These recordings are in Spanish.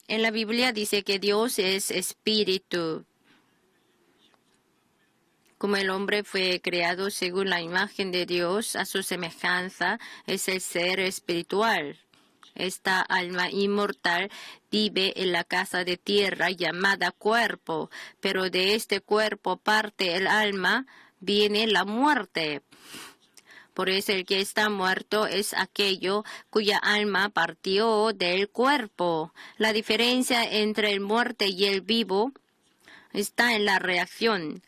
En la Biblia dice que Dios es espíritu. Como el hombre fue creado según la imagen de Dios, a su semejanza, es el ser espiritual. Esta alma inmortal vive en la casa de tierra llamada cuerpo, pero de este cuerpo parte el alma, viene la muerte. Por eso el que está muerto es aquello cuya alma partió del cuerpo. La diferencia entre el muerto y el vivo está en la reacción.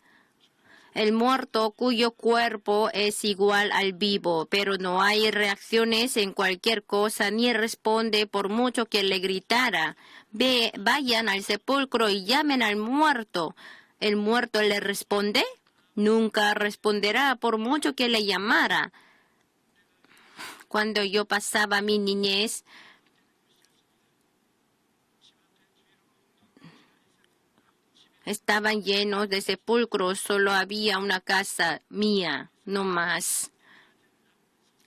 El muerto cuyo cuerpo es igual al vivo, pero no hay reacciones en cualquier cosa ni responde por mucho que le gritara. Vayan al sepulcro y llamen al muerto. ¿El muerto le responde? Nunca responderá por mucho que le llamara. Cuando yo pasaba mi niñez, estaban llenos de sepulcros, solo había una casa mía, no más.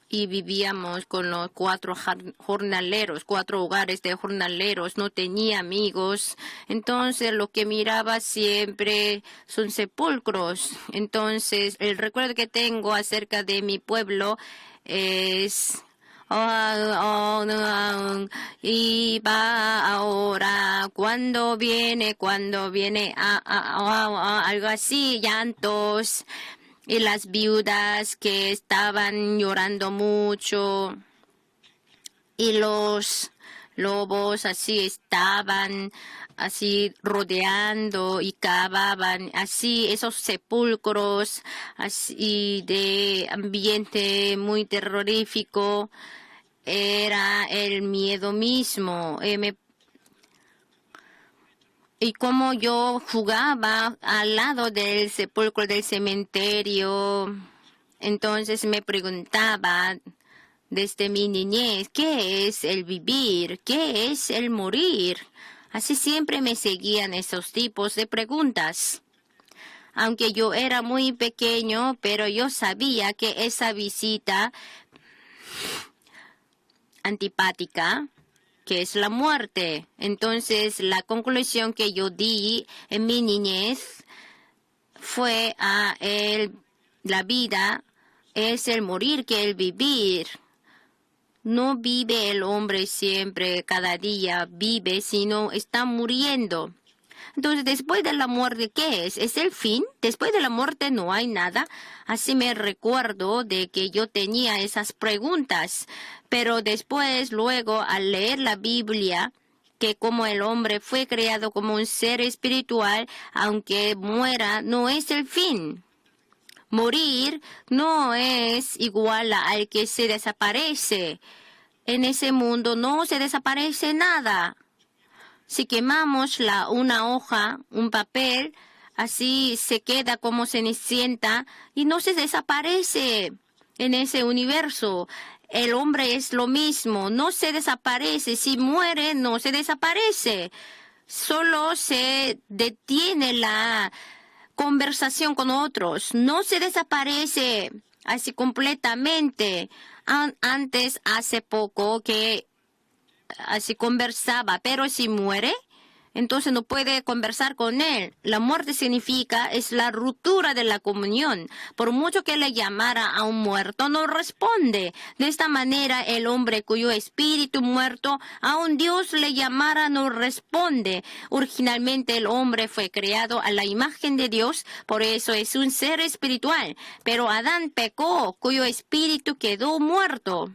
Y vivíamos con los 4 jornaleros, 4 hogares de jornaleros, no tenía amigos. Entonces lo que miraba siempre son sepulcros. Entonces el recuerdo que tengo acerca de mi pueblo es... y va ahora, cuando viene, algo así, llantos. Y las viudas que estaban llorando mucho. Y los lobos así estaban, así rodeando y cavaban, así esos sepulcros, así de ambiente muy terrorífico. Era el miedo mismo. Y como yo jugaba al lado del sepulcro del cementerio, entonces me preguntaba desde mi niñez, ¿qué es el vivir? ¿Qué es el morir? Así siempre me seguían esos tipos de preguntas. Aunque yo era muy pequeño, pero yo sabía que esa visita antipática, que es la muerte. Entonces, la conclusión que yo di en mi niñez fue la vida es el morir que el vivir. No vive el hombre siempre, cada día vive, sino está muriendo. Entonces, después de la muerte, ¿qué es? ¿Es el fin? Después de la muerte no hay nada. Así me recuerdo de que yo tenía esas preguntas. Pero después, luego, al leer la Biblia, que como el hombre fue creado como un ser espiritual, aunque muera, no es el fin. Morir no es igual al que se desaparece. En ese mundo no se desaparece nada. Si quemamos una hoja, un papel, así se queda como cenicienta y no se desaparece en ese universo. El hombre es lo mismo, no se desaparece. Si muere, no se desaparece. Solo se detiene la conversación con otros. No se desaparece así completamente. Antes, hace poco que así conversaba, pero si muere, entonces no puede conversar con él. La muerte significa, es la ruptura de la comunión. Por mucho que le llamara a un muerto, no responde. De esta manera, el hombre cuyo espíritu muerto, a un Dios le llamara, no responde. Originalmente el hombre fue creado a la imagen de Dios, por eso es un ser espiritual. Pero Adán pecó, cuyo espíritu quedó muerto.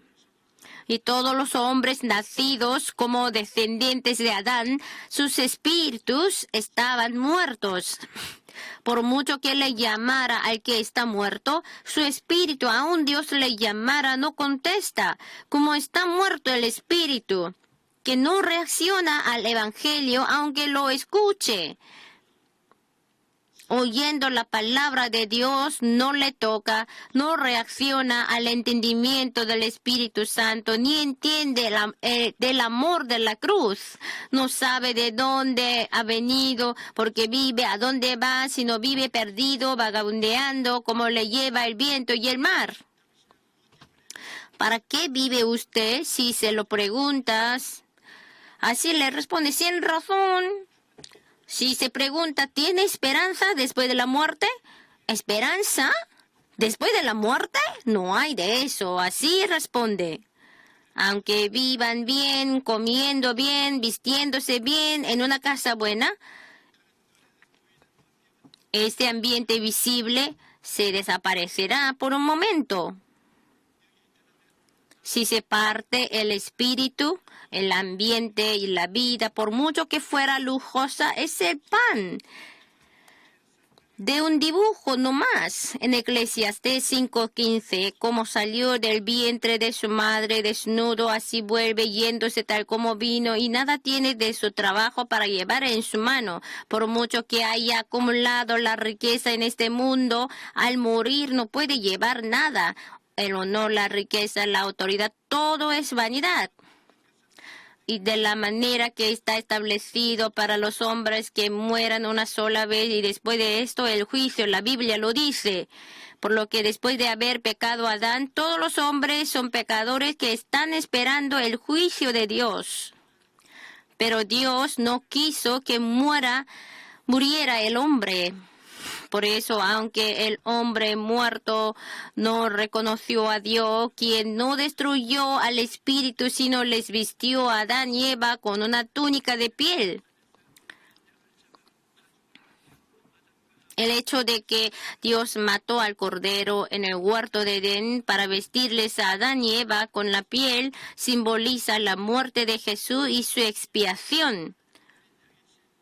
Y todos los hombres nacidos como descendientes de Adán, sus espíritus estaban muertos. Por mucho que le llamara al que está muerto, su espíritu, aún Dios le llamara, no contesta. Como está muerto el espíritu, que no reacciona al evangelio aunque lo escuche. Oyendo la palabra de Dios, no le toca, no reacciona al entendimiento del Espíritu Santo, ni entiende del amor de la cruz. No sabe de dónde ha venido, porque vive, a dónde va, sino vive perdido, vagabundeando, como le lleva el viento y el mar. ¿Para qué vive usted? Si se lo preguntas, Así le responde, sin razón. Si se pregunta, ¿tiene esperanza después de la muerte? ¿Esperanza? ¿Después de la muerte? No hay de eso. Así responde. Aunque vivan bien, comiendo bien, vistiéndose bien, en una casa buena, este ambiente visible se desaparecerá por un momento. Si se parte el espíritu, el ambiente y la vida, por mucho que fuera lujosa, es el pan de un dibujo nomás. En Eclesiastés 5:15, como salió del vientre de su madre desnudo, así vuelve yéndose tal como vino, y nada tiene de su trabajo para llevar en su mano. Por mucho que haya acumulado la riqueza en este mundo, al morir no puede llevar nada. El honor, la riqueza, la autoridad, todo es vanidad. Y de la manera que está establecido para los hombres que mueran una sola vez y después de esto el juicio, la Biblia lo dice. Por lo que después de haber pecado Adán, todos los hombres son pecadores que están esperando el juicio de Dios. Pero Dios no quiso que muriera el hombre. Por eso, aunque el hombre muerto no reconoció a Dios, quien no destruyó al espíritu, sino les vistió a Adán y Eva con una túnica de piel. El hecho de que Dios mató al cordero en el huerto de Edén para vestirles a Adán y Eva con la piel simboliza la muerte de Jesús y su expiación.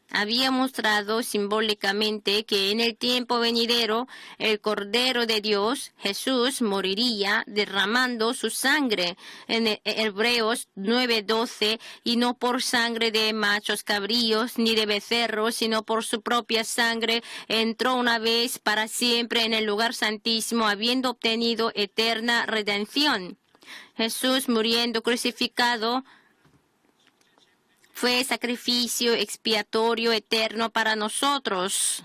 Había mostrado simbólicamente que en el tiempo venidero el Cordero de Dios, Jesús, moriría derramando su sangre en Hebreos 9:12, y no por sangre de machos cabríos ni de becerros, sino por su propia sangre entró una vez para siempre en el lugar santísimo, habiendo obtenido eterna redención. Jesús, muriendo crucificado, fue sacrificio expiatorio eterno para nosotros.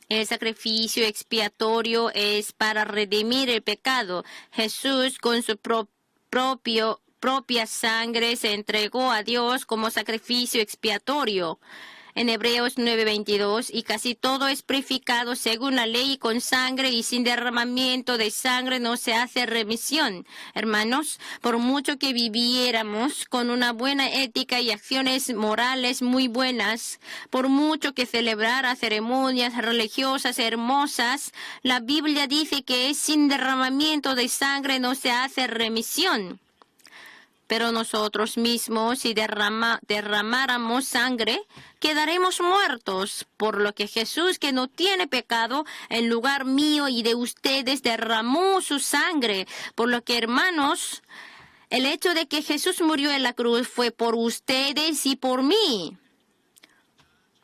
El sacrificio expiatorio es para redimir el pecado. Jesús con su propia sangre se entregó a Dios como sacrificio expiatorio. En Hebreos 9:22, y casi todo es purificado según la ley con sangre, y sin derramamiento de sangre no se hace remisión. Hermanos, por mucho que viviéramos con una buena ética y acciones morales muy buenas, por mucho que celebrara ceremonias religiosas hermosas, la Biblia dice que sin derramamiento de sangre no se hace remisión. Pero nosotros mismos, si derramáramos sangre, quedaremos muertos, por lo que Jesús, que no tiene pecado, en lugar mío y de ustedes, derramó su sangre. Por lo que, hermanos, el hecho de que Jesús murió en la cruz fue por ustedes y por mí.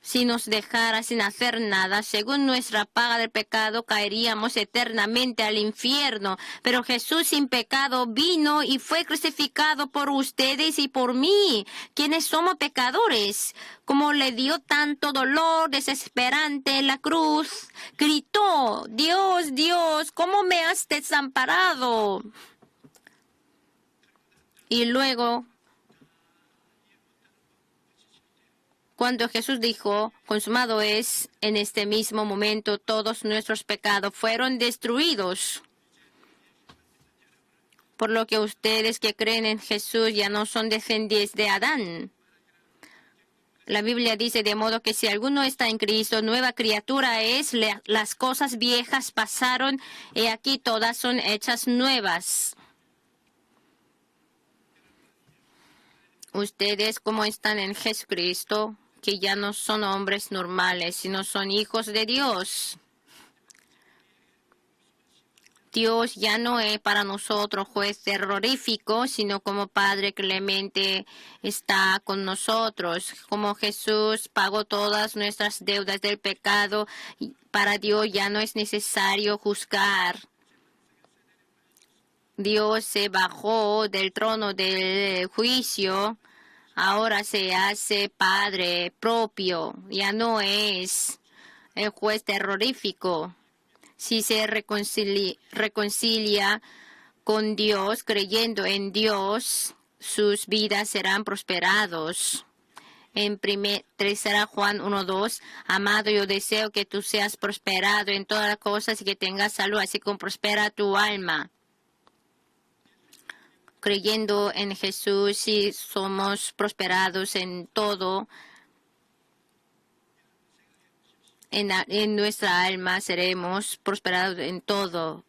Si nos dejara sin hacer nada, según nuestra paga del pecado, caeríamos eternamente al infierno. Pero Jesús sin pecado vino y fue crucificado por ustedes y por mí, quienes somos pecadores. Como le dio tanto dolor desesperante en la cruz, gritó: Dios, Dios, ¿cómo me has desamparado? Y luego, cuando Jesús dijo, consumado es, en este mismo momento todos nuestros pecados fueron destruidos. Por lo que ustedes que creen en Jesús ya no son descendientes de Adán. La Biblia dice, de modo que si alguno está en Cristo, nueva criatura es, las cosas viejas pasaron, y aquí todas son hechas nuevas. Ustedes, como están en Jesucristo, que ya no son hombres normales, sino son hijos de Dios. Dios ya no es para nosotros juez terrorífico, sino como Padre clemente está con nosotros. Como Jesús pagó todas nuestras deudas del pecado, para Dios ya no es necesario juzgar. Dios se bajó del trono del juicio. Ahora se hace Padre propio, ya no es el juez terrorífico. Si se reconcilia con Dios, creyendo en Dios, sus vidas serán prosperados. En 3 Juan 1:2, amado, yo deseo que tú seas prosperado en todas las cosas y que tengas salud, así como prospera tu alma. Creyendo en Jesús, si somos prosperados en todo, en nuestra alma seremos prosperados en todo.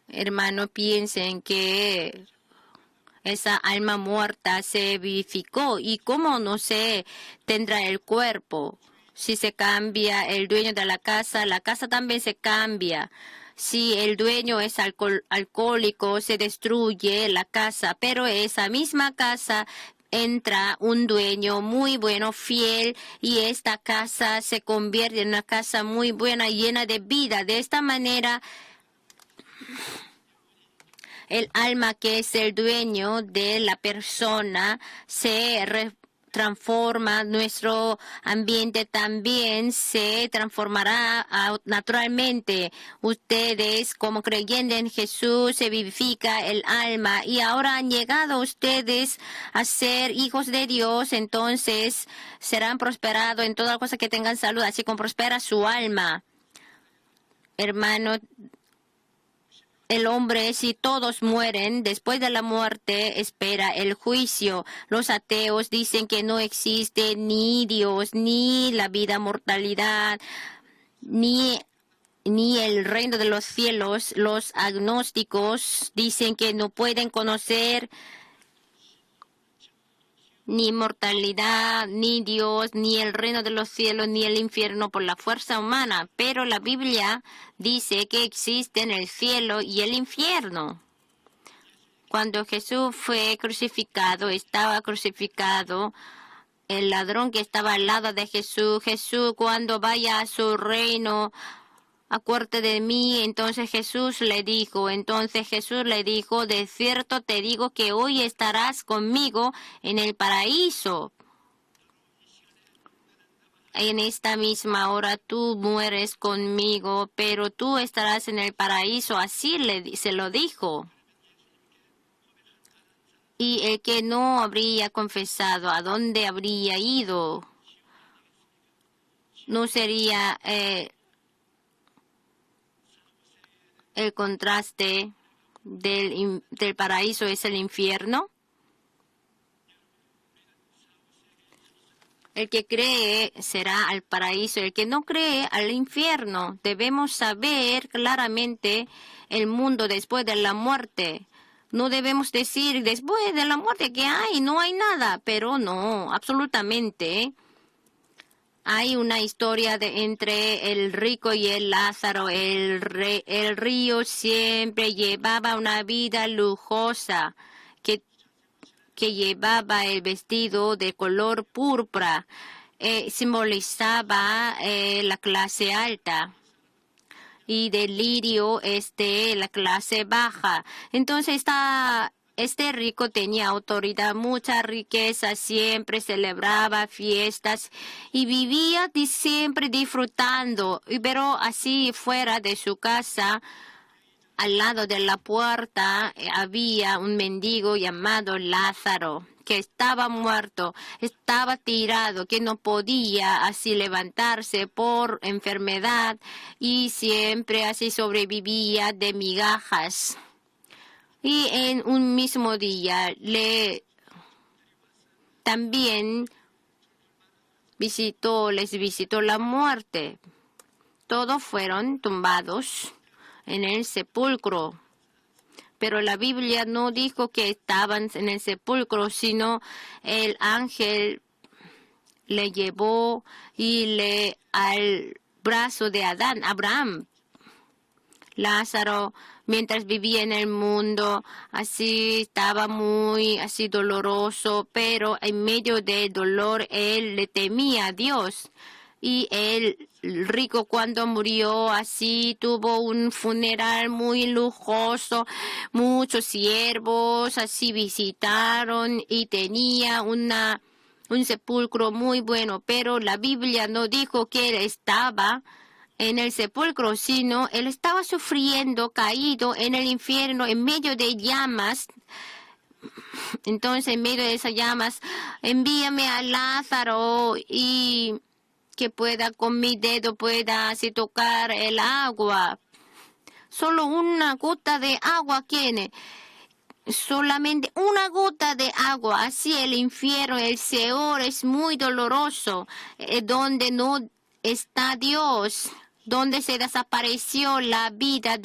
Hermano, piensen que esa alma muerta se vivificó y cómo no se tendrá el cuerpo. Si se cambia el dueño de la casa también se cambia. Si el dueño es alcohólico, se destruye la casa, pero esa misma casa entra un dueño muy bueno, fiel, y esta casa se convierte en una casa muy buena, llena de vida. De esta manera, el alma, que es el dueño de la persona, se transforma. Nuestro ambiente también se transformará naturalmente. Ustedes, como creyentes en Jesús, se vivifica el alma y ahora han llegado ustedes a ser hijos de Dios. Entonces serán prosperados en toda cosa que tengan salud, así como prospera su alma. Hermano, el hombre, si todos mueren, después de la muerte espera el juicio. Los ateos dicen que no existe ni Dios, ni la vida, mortalidad, ni el reino de los cielos. Los agnósticos dicen que no pueden conocer ni mortalidad, ni Dios, ni el reino de los cielos, ni el infierno por la fuerza humana. Pero la Biblia dice que existen el cielo y el infierno. Cuando Jesús fue crucificado, estaba crucificado el ladrón que estaba al lado de Jesús. Jesús, cuando vaya a su reino, acuérdate de mí. Entonces Jesús le dijo, de cierto te digo que hoy estarás conmigo en el paraíso. En esta misma hora tú mueres conmigo, pero tú estarás en el paraíso. Así se lo dijo. Y el que no habría confesado, ¿a dónde habría ido? No sería el contraste del paraíso es el infierno. El que cree será al paraíso, el que no cree al infierno. Debemos saber claramente el mundo después de la muerte. No debemos decir después de la muerte que hay, no hay nada, pero no, absolutamente. Hay una historia entre el rico y el Lázaro. El rico siempre llevaba una vida lujosa, que llevaba el vestido de color púrpura. Simbolizaba la clase alta. Y del lirio la clase baja. Entonces este rico tenía autoridad, mucha riqueza, siempre celebraba fiestas y vivía siempre disfrutando. Pero así fuera de su casa, al lado de la puerta, había un mendigo llamado Lázaro, que estaba muerto, estaba tirado, que no podía así levantarse por enfermedad y siempre así sobrevivía de migajas. Y en un mismo día también les visitó la muerte. Todos fueron tumbados en el sepulcro. Pero la Biblia no dijo que estaban en el sepulcro, sino el ángel le llevó al brazo de Abraham. Lázaro, mientras vivía en el mundo, así estaba muy así doloroso, pero en medio del dolor él le temía a Dios. Y el rico, cuando murió, así tuvo un funeral muy lujoso, muchos siervos así visitaron y tenía un sepulcro muy bueno, pero la Biblia no dijo que él estaba en el sepulcro, sino él estaba sufriendo, caído en el infierno, en medio de llamas. Entonces, en medio de esas llamas, envíame a Lázaro y que pueda con mi dedo, pueda así tocar el agua. Solo una gota de agua tiene. Solamente una gota de agua. Así el infierno, el Seol es muy doloroso. Donde no está Dios. Donde se desapareció la vida,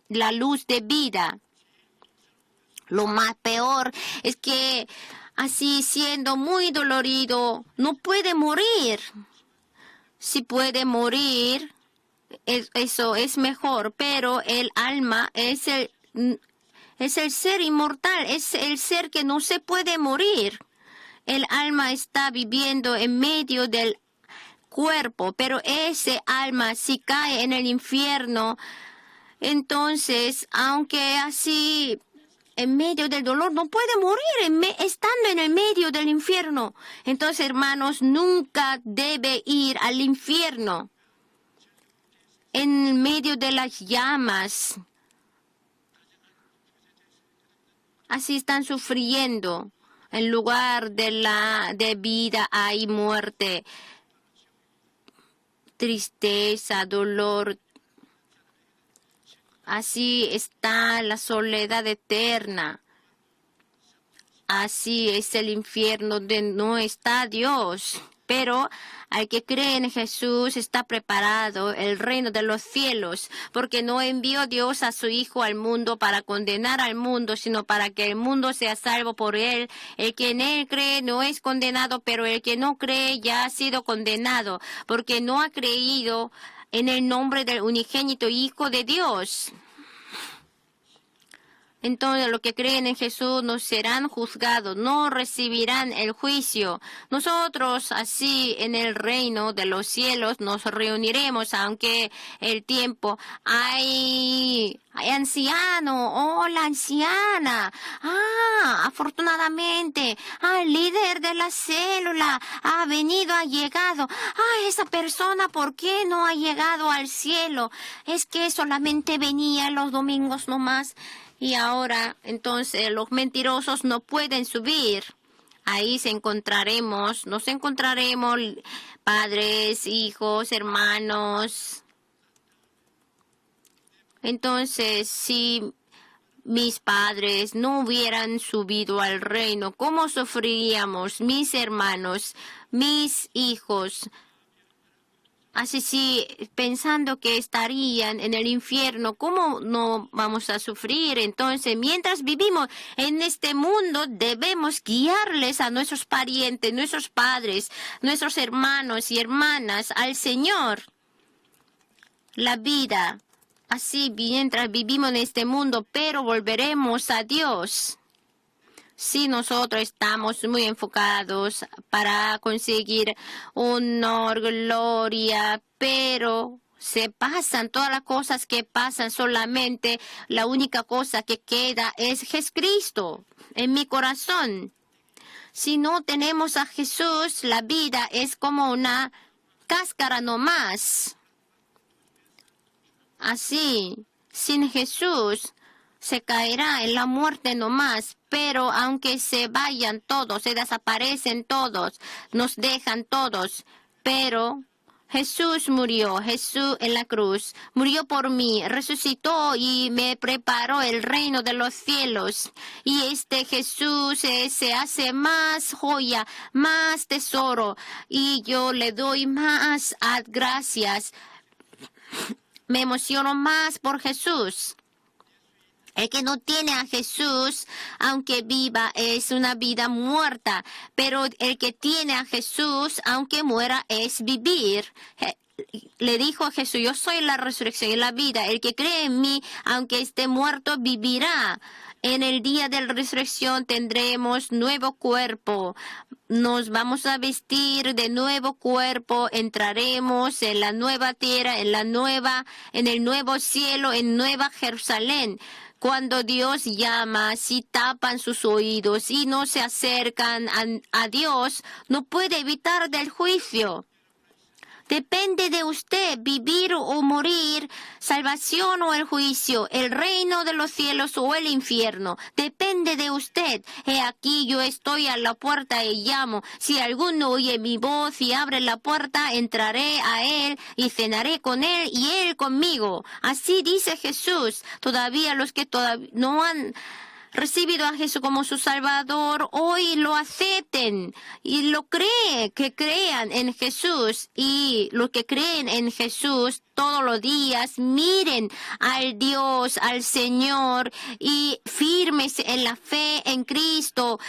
la luz de vida. Lo más peor es que así siendo muy dolorido, no puede morir. Si puede morir, eso es mejor, pero el alma es el ser inmortal, es el ser que no se puede morir. El alma está viviendo en medio del cuerpo, pero ese alma si cae en el infierno, entonces, aunque así en medio del dolor, no puede morir estando en el medio del infierno. Entonces, hermanos, nunca debe ir al infierno. En medio de las llamas. Así están sufriendo. En lugar de vida hay muerte, tristeza, dolor. Así está la soledad eterna. Así es el infierno donde no está Dios. Pero al que cree en Jesús está preparado el reino de los cielos, porque no envió Dios a su Hijo al mundo para condenar al mundo, sino para que el mundo sea salvo por él. El que en él cree no es condenado, pero el que no cree ya ha sido condenado, porque no ha creído en el nombre del unigénito Hijo de Dios. Entonces los que creen en Jesús no serán juzgados, no recibirán el juicio. Nosotros así en el reino de los cielos nos reuniremos, aunque el tiempo hay anciano, hola anciana, afortunadamente, el líder de la célula ha venido, ha llegado, esa persona, ¿por qué no ha llegado al cielo? Es que solamente venía los domingos nomás. Y ahora, entonces, los mentirosos no pueden subir. Ahí nos encontraremos padres, hijos, hermanos. Entonces, si mis padres no hubieran subido al reino, ¿cómo sufriríamos mis hermanos, mis hijos? Así sí, pensando que estarían en el infierno, ¿cómo no vamos a sufrir? Entonces, mientras vivimos en este mundo, debemos guiarles a nuestros parientes, nuestros padres, nuestros hermanos y hermanas al Señor. La vida, así mientras vivimos en este mundo, pero volveremos a Dios. Si nosotros estamos muy enfocados para conseguir honor, gloria, pero se pasan todas las cosas que pasan, solamente la única cosa que queda es Jesucristo en mi corazón. Si no tenemos a Jesús, la vida es como una cáscara nomás. Así, sin Jesús, se caerá en la muerte nomás, pero aunque se vayan todos, se desaparecen todos, nos dejan todos, pero Jesús murió, Jesús en la cruz, murió por mí, resucitó y me preparó el reino de los cielos. Y este Jesús se hace más joya, más tesoro, y yo le doy más gracias. Me emociono más por Jesús. El que no tiene a Jesús, aunque viva, es una vida muerta. Pero el que tiene a Jesús, aunque muera, es vivir. Le dijo a Jesús, yo soy la resurrección y la vida. El que cree en mí, aunque esté muerto, vivirá. En el día de la resurrección tendremos nuevo cuerpo. Nos vamos a vestir de nuevo cuerpo. Entraremos en la nueva tierra, en el nuevo cielo, en Nueva Jerusalén. Cuando Dios llama, si tapan sus oídos y no se acercan a Dios, no puede evitar del juicio. Depende de usted vivir o morir, salvación o el juicio, el reino de los cielos o el infierno. Depende de usted. He aquí yo estoy a la puerta y llamo. Si alguno oye mi voz y abre la puerta, entraré a él y cenaré con él y él conmigo. Así dice Jesús. Todavía los que todavía no han recibido a Jesús como su Salvador, hoy lo acepten y lo creen, que crean en Jesús. Y los que creen en Jesús todos los días, miren al Dios, al Señor, y firmes en la fe en Cristo,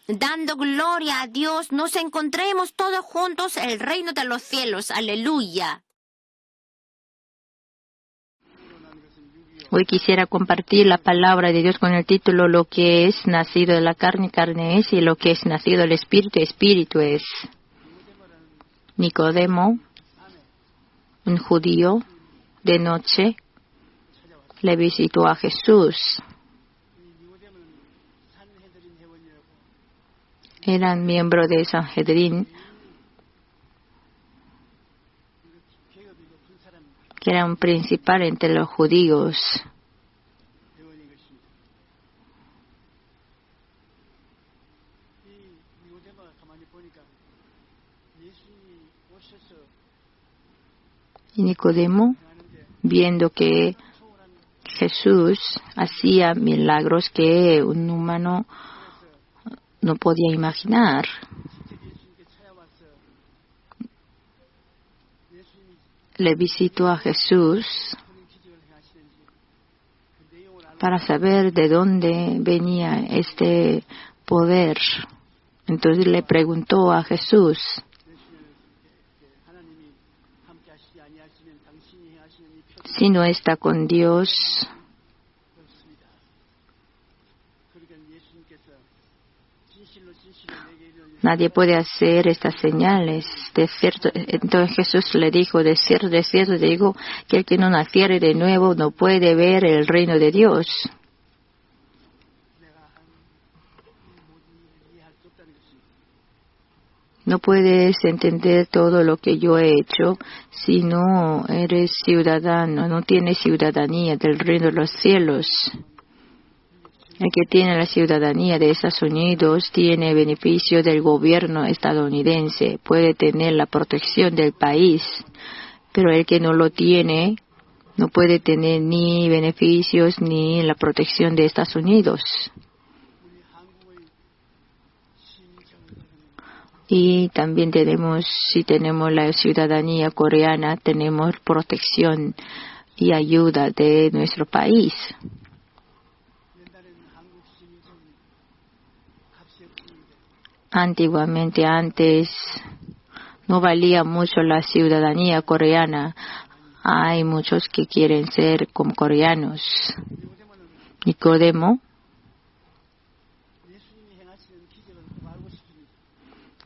dando gloria a Dios. Nos encontremos todos juntos en el reino de los cielos. Aleluya. Hoy quisiera compartir la palabra de Dios con el título Lo que es nacido de la carne, carne es, y lo que es nacido del espíritu, espíritu es. Nicodemo, un judío, de noche le visitó a Jesús. Eran miembros de Sanhedrin, que era un principal entre los judíos. Y Nicodemo, viendo que Jesús hacía milagros que un humano no podía imaginar, le visitó a Jesús para saber de dónde venía este poder. Entonces le preguntó a Jesús: si no está con Dios, nadie puede hacer estas señales. De cierto, entonces Jesús le dijo: de cierto te digo que el que no naciere de nuevo no puede ver el reino de Dios. No puedes entender todo lo que yo he hecho si no eres ciudadano, no tienes ciudadanía del reino de los cielos. El que tiene la ciudadanía de Estados Unidos tiene beneficio del gobierno estadounidense, puede tener la protección del país, pero el que no lo tiene no puede tener ni beneficios ni la protección de Estados Unidos. Y también si tenemos la ciudadanía coreana, tenemos protección y ayuda de nuestro país. Antiguamente, antes, no valía mucho la ciudadanía coreana. Hay muchos que quieren ser como coreanos. Nicodemo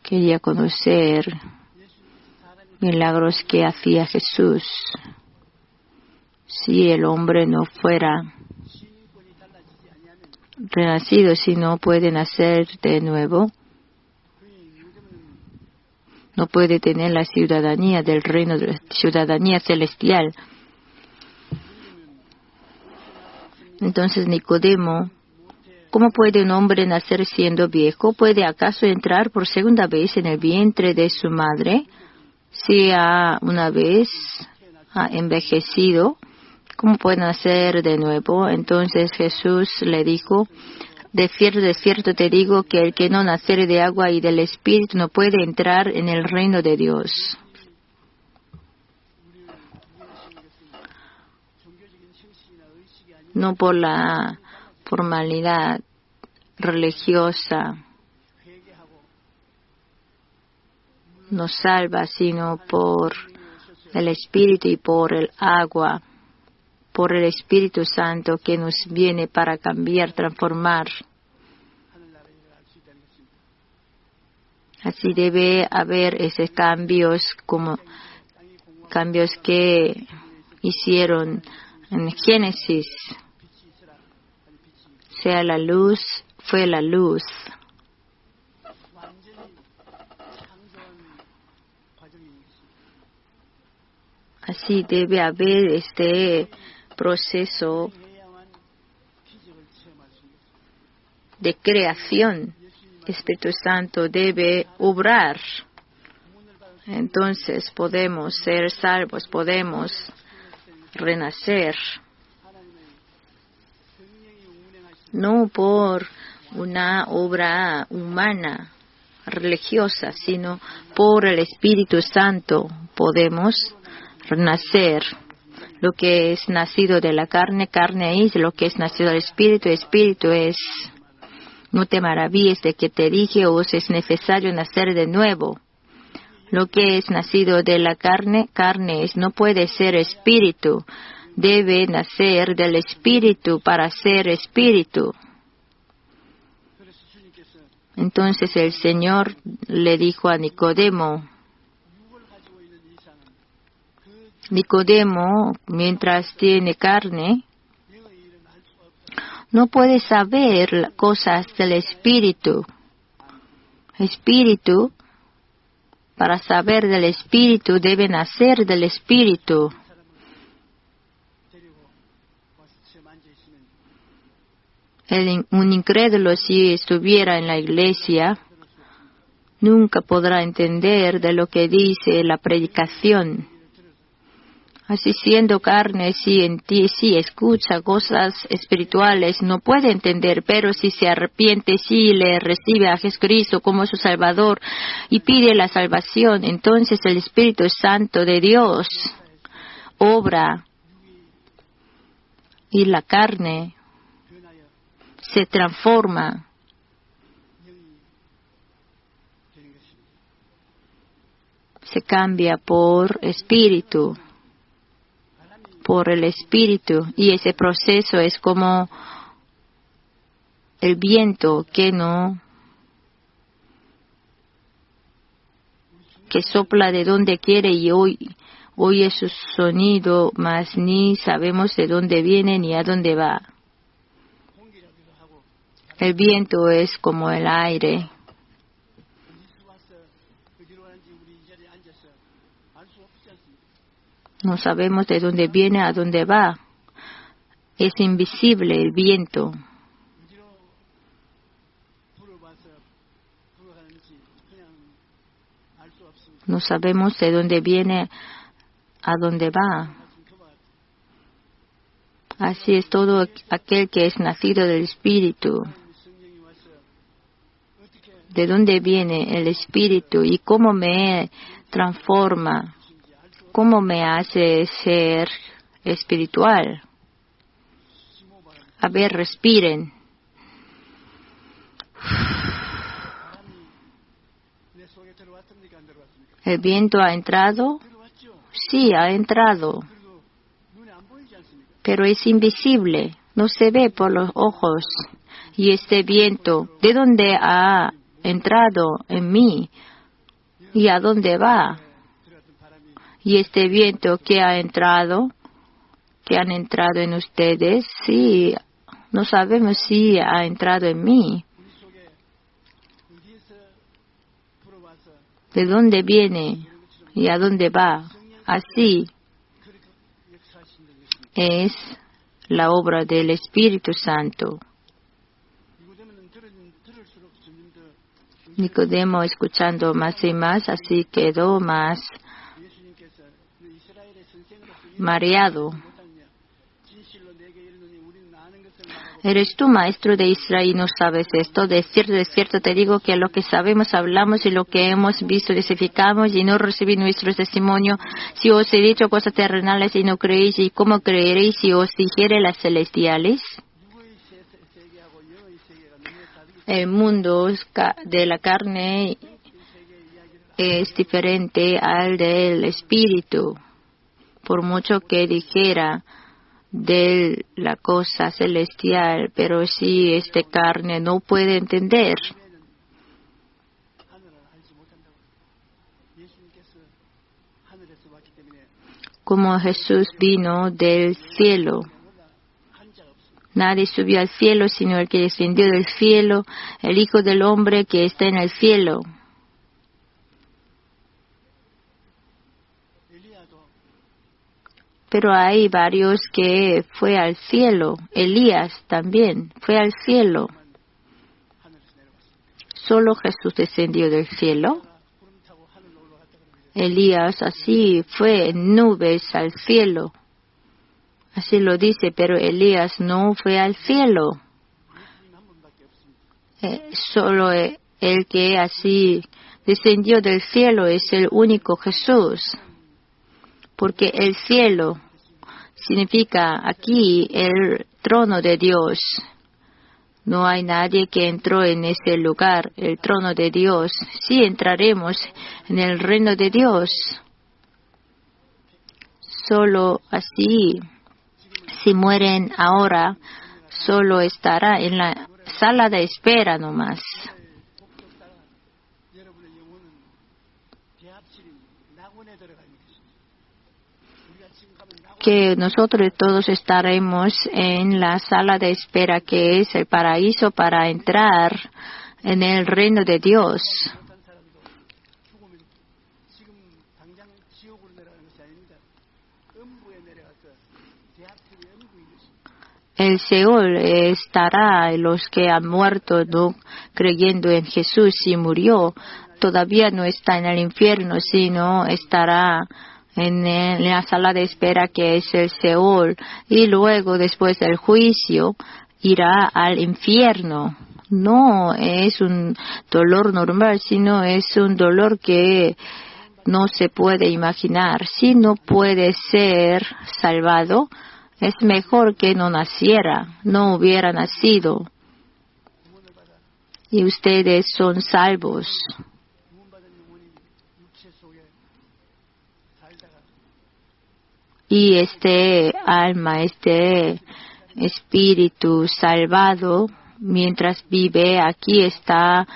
quería conocer milagros que hacía Jesús. Si el hombre no fuera renacido, si no puede nacer de nuevo, no puede tener la ciudadanía del reino, de la ciudadanía celestial. Entonces Nicodemo: ¿cómo puede un hombre nacer siendo viejo? ¿Puede acaso entrar por segunda vez en el vientre de su madre? Si una vez ha envejecido, ¿cómo puede nacer de nuevo? Entonces Jesús le dijo: de cierto te digo que el que no naciere de agua y del Espíritu no puede entrar en el reino de Dios. No por la formalidad religiosa nos salva, sino por el Espíritu y por el agua, por el Espíritu Santo que nos viene para cambiar, transformar. Así debe haber esos cambios, como cambios que hicieron en Génesis. Sea la luz, fue la luz. Así debe haber este proceso de creación. Espíritu Santo debe obrar. Entonces podemos ser salvos, podemos renacer. No por una obra humana, religiosa, sino por el Espíritu Santo podemos renacer. Lo que es nacido de la carne, carne es; lo que es nacido del Espíritu, Espíritu es. No te maravilles de que te dije, os es necesario nacer de nuevo. Lo que es nacido de la carne, carne es. No puede ser espíritu. Debe nacer del Espíritu para ser espíritu. Entonces el Señor le dijo a Nicodemo, Nicodemo, mientras tiene carne, no puede saber cosas del Espíritu. Espíritu, para saber del Espíritu, debe nacer del Espíritu. Un incrédulo, si estuviera en la iglesia, nunca podrá entender de lo que dice la predicación. Así siendo carne, si en ti sí escucha cosas espirituales, no puede entender, pero si se arrepiente, si le recibe a Jesucristo como su Salvador y pide la salvación, entonces el Espíritu Santo de Dios obra y la carne se transforma. Se cambia por espíritu. Por el Espíritu, y ese proceso es como el viento que sopla de donde quiere y oye su sonido, mas ni sabemos de dónde viene ni a dónde va. El viento es como el aire. No sabemos de dónde viene, a dónde va. Es invisible el viento. No sabemos de dónde viene, a dónde va. Así es todo aquel que es nacido del Espíritu. ¿De dónde viene el Espíritu y cómo me transforma? ¿Cómo me hace ser espiritual? A ver, respiren. ¿El viento ha entrado? Sí, ha entrado. Pero es invisible, no se ve por los ojos. Y este viento, ¿de dónde ha entrado en mí? ¿Y a dónde va? Y este viento que han entrado en ustedes, sí, no sabemos si ha entrado en mí. ¿De dónde viene y a dónde va? Así es la obra del Espíritu Santo. Nicodemo, escuchando más y más, así quedó más mareado. ¿Eres tú, maestro de Israel, y no sabes esto? De cierto te digo que lo que sabemos hablamos y lo que hemos visto testificamos y no recibí nuestro testimonio. Si os he dicho cosas terrenales y no creéis, ¿y cómo creeréis si os dijere las celestiales? El mundo de la carne es diferente al del espíritu. Por mucho que dijera de la cosa celestial, pero si esta carne no puede entender. Como Jesús vino del cielo. Nadie subió al cielo sino el que descendió del cielo, el Hijo del Hombre que está en el cielo. Pero hay varios que fue al cielo. Elías también fue al cielo. Solo Jesús descendió del cielo. Elías así fue en nubes al cielo. Así lo dice, pero Elías no fue al cielo. Solo el que así descendió del cielo es el único Jesús. Porque el cielo significa aquí el trono de Dios. No hay nadie que entró en ese lugar, el trono de Dios. Sí entraremos en el reino de Dios. Solo así, si mueren ahora, solo estará en la sala de espera nomás. Que nosotros todos estaremos en la sala de espera que es el paraíso para entrar en el reino de Dios. El Seol estará en los que han muerto no creyendo en Jesús y murió. Todavía no está en el infierno, sino estará en la sala de espera que es el Seol, y luego después del juicio irá al infierno. No es un dolor normal, sino es un dolor que no se puede imaginar. Si no puede ser salvado, es mejor que no naciera, no hubiera nacido. Y ustedes son salvos. Y este alma, este espíritu salvado, mientras vive aquí, está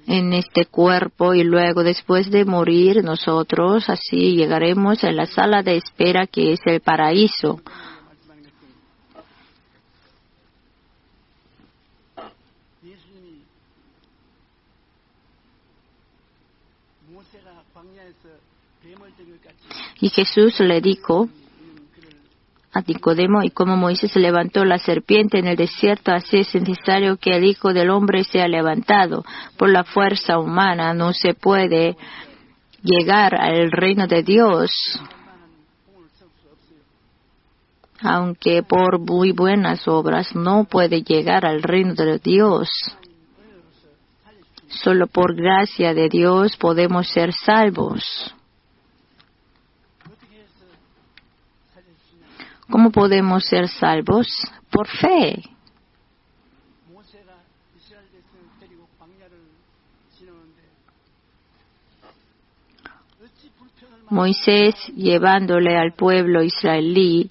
en este cuerpo, y luego después de morir nosotros así llegaremos a la sala de espera que es el paraíso. Y Jesús le dijo a Nicodemo, y como Moisés levantó la serpiente en el desierto, así es necesario que el Hijo del Hombre sea levantado. Por la fuerza humana no se puede llegar al reino de Dios, aunque por muy buenas obras no puede llegar al reino de Dios. Solo por gracia de Dios podemos ser salvos. ¿Cómo podemos ser salvos? Por fe. Moisés, llevándole al pueblo israelí,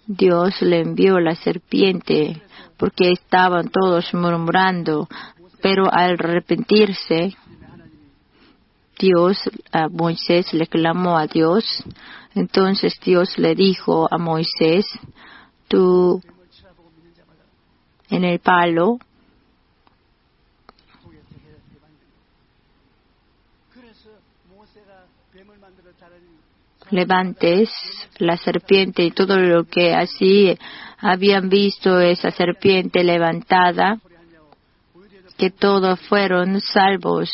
Dios le envió la serpiente porque estaban todos murmurando, pero al arrepentirse, a Moisés le clamó a Dios. Entonces Dios le dijo a Moisés, tú en el palo levantes la serpiente, y todo lo que así habían visto esa serpiente levantada, que todos fueron salvos.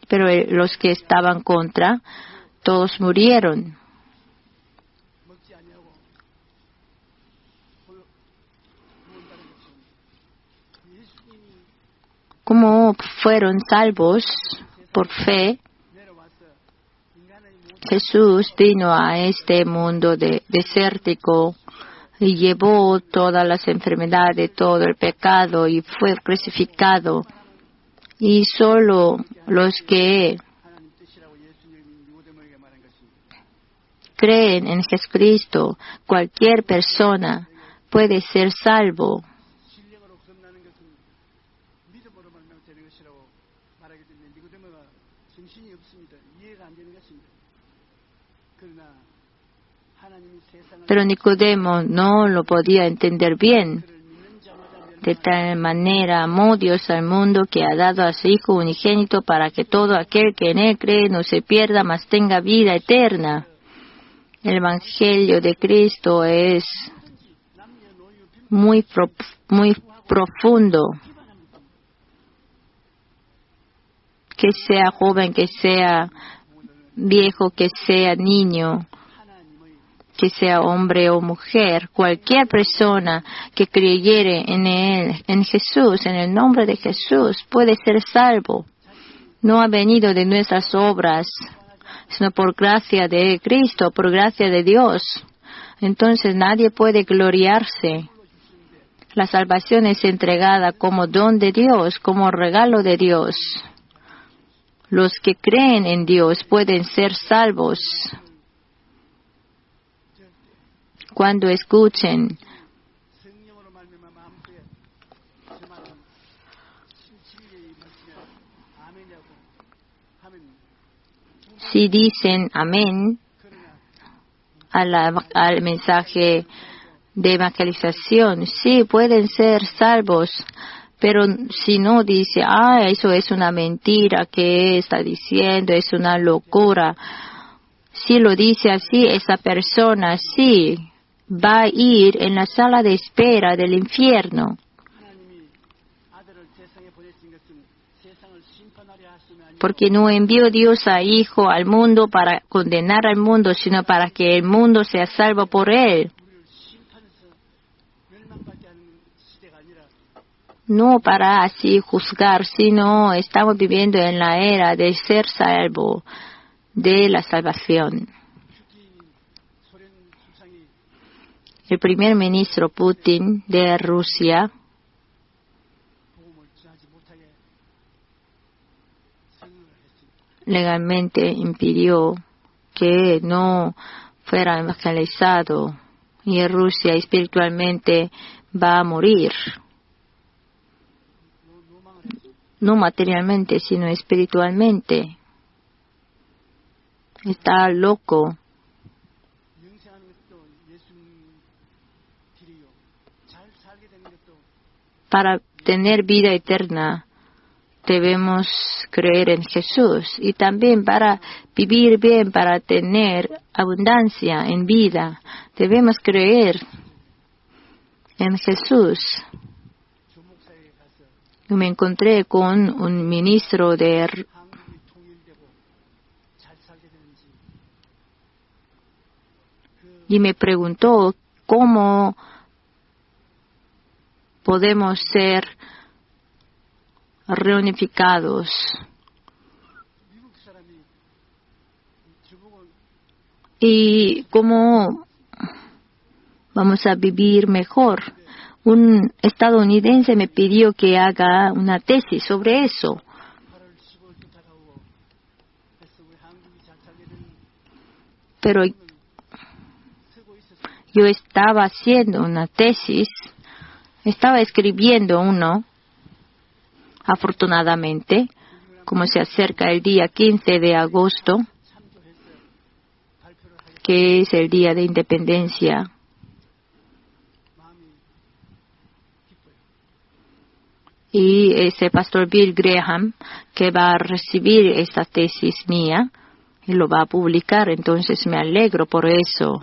Pero los que estaban contra, todos murieron. ¿Cómo fueron salvos? Por fe. Jesús vino a este mundo desértico y llevó todas las enfermedades, todo el pecado, y fue crucificado. Y solo los que creen en Jesucristo, cualquier persona puede ser salvo. Pero Nicodemo no lo podía entender bien. De tal manera amó Dios al mundo que ha dado a su Hijo unigénito para que todo aquel que en Él cree no se pierda, mas tenga vida eterna. El Evangelio de Cristo es muy profundo. Que sea joven, que sea viejo, que sea niño, que sea hombre o mujer, cualquier persona que creyere en Él, en Jesús, en el nombre de Jesús, puede ser salvo. No ha venido de nuestras obras, sino por gracia de Cristo, por gracia de Dios. Entonces nadie puede gloriarse. La salvación es entregada como don de Dios, como regalo de Dios. Los que creen en Dios pueden ser salvos. Cuando escuchen si dicen amén al mensaje de evangelización, sí, pueden ser salvos. Pero si no dice, eso es una mentira, ¿qué está diciendo? Es una locura. Si lo dice así, esa persona sí va a ir en la sala de espera del infierno. Porque no envió Dios a Hijo al mundo para condenar al mundo, sino para que el mundo sea salvo por Él. No para así juzgar, sino estamos viviendo en la era de ser salvo, de la salvación. El primer ministro Putin de Rusia legalmente impidió que no fuera evangelizado y Rusia espiritualmente va a morir. No materialmente, sino espiritualmente. Está loco. Para tener vida eterna debemos creer en Jesús y también para vivir bien, para tener abundancia en vida, debemos creer en Jesús. Yo me encontré con un ministro y me preguntó cómo podemos ser reunificados. Y cómo vamos a vivir mejor. Un estadounidense me pidió que haga una tesis sobre eso. Pero yo estaba haciendo una tesis, estaba escribiendo uno, afortunadamente, como se acerca el día 15 de agosto, que es el día de independencia. Y ese pastor Bill Graham, que va a recibir esta tesis mía, y lo va a publicar, entonces me alegro por eso.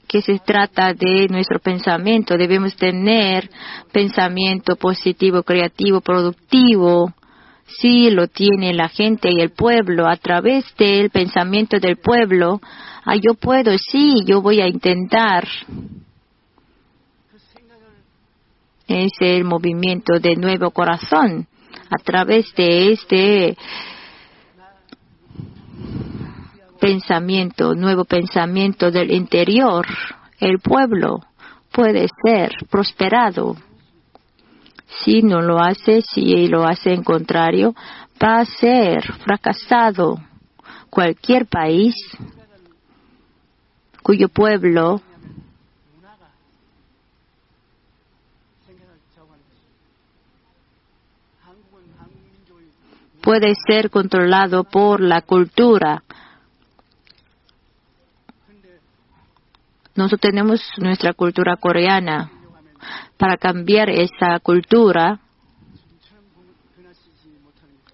Que se trata de nuestro pensamiento. Debemos tener pensamiento positivo, creativo, productivo. Sí, lo tiene la gente y el pueblo. A través del pensamiento del pueblo, yo puedo, sí, yo voy a intentar. Es el movimiento de nuevo corazón. A través de este pensamiento, nuevo pensamiento del interior, el pueblo puede ser prosperado. Si no lo hace, si lo hace en contrario, va a ser fracasado. Cualquier país cuyo pueblo puede ser controlado por la cultura. Nosotros tenemos nuestra cultura coreana. Para cambiar esa cultura,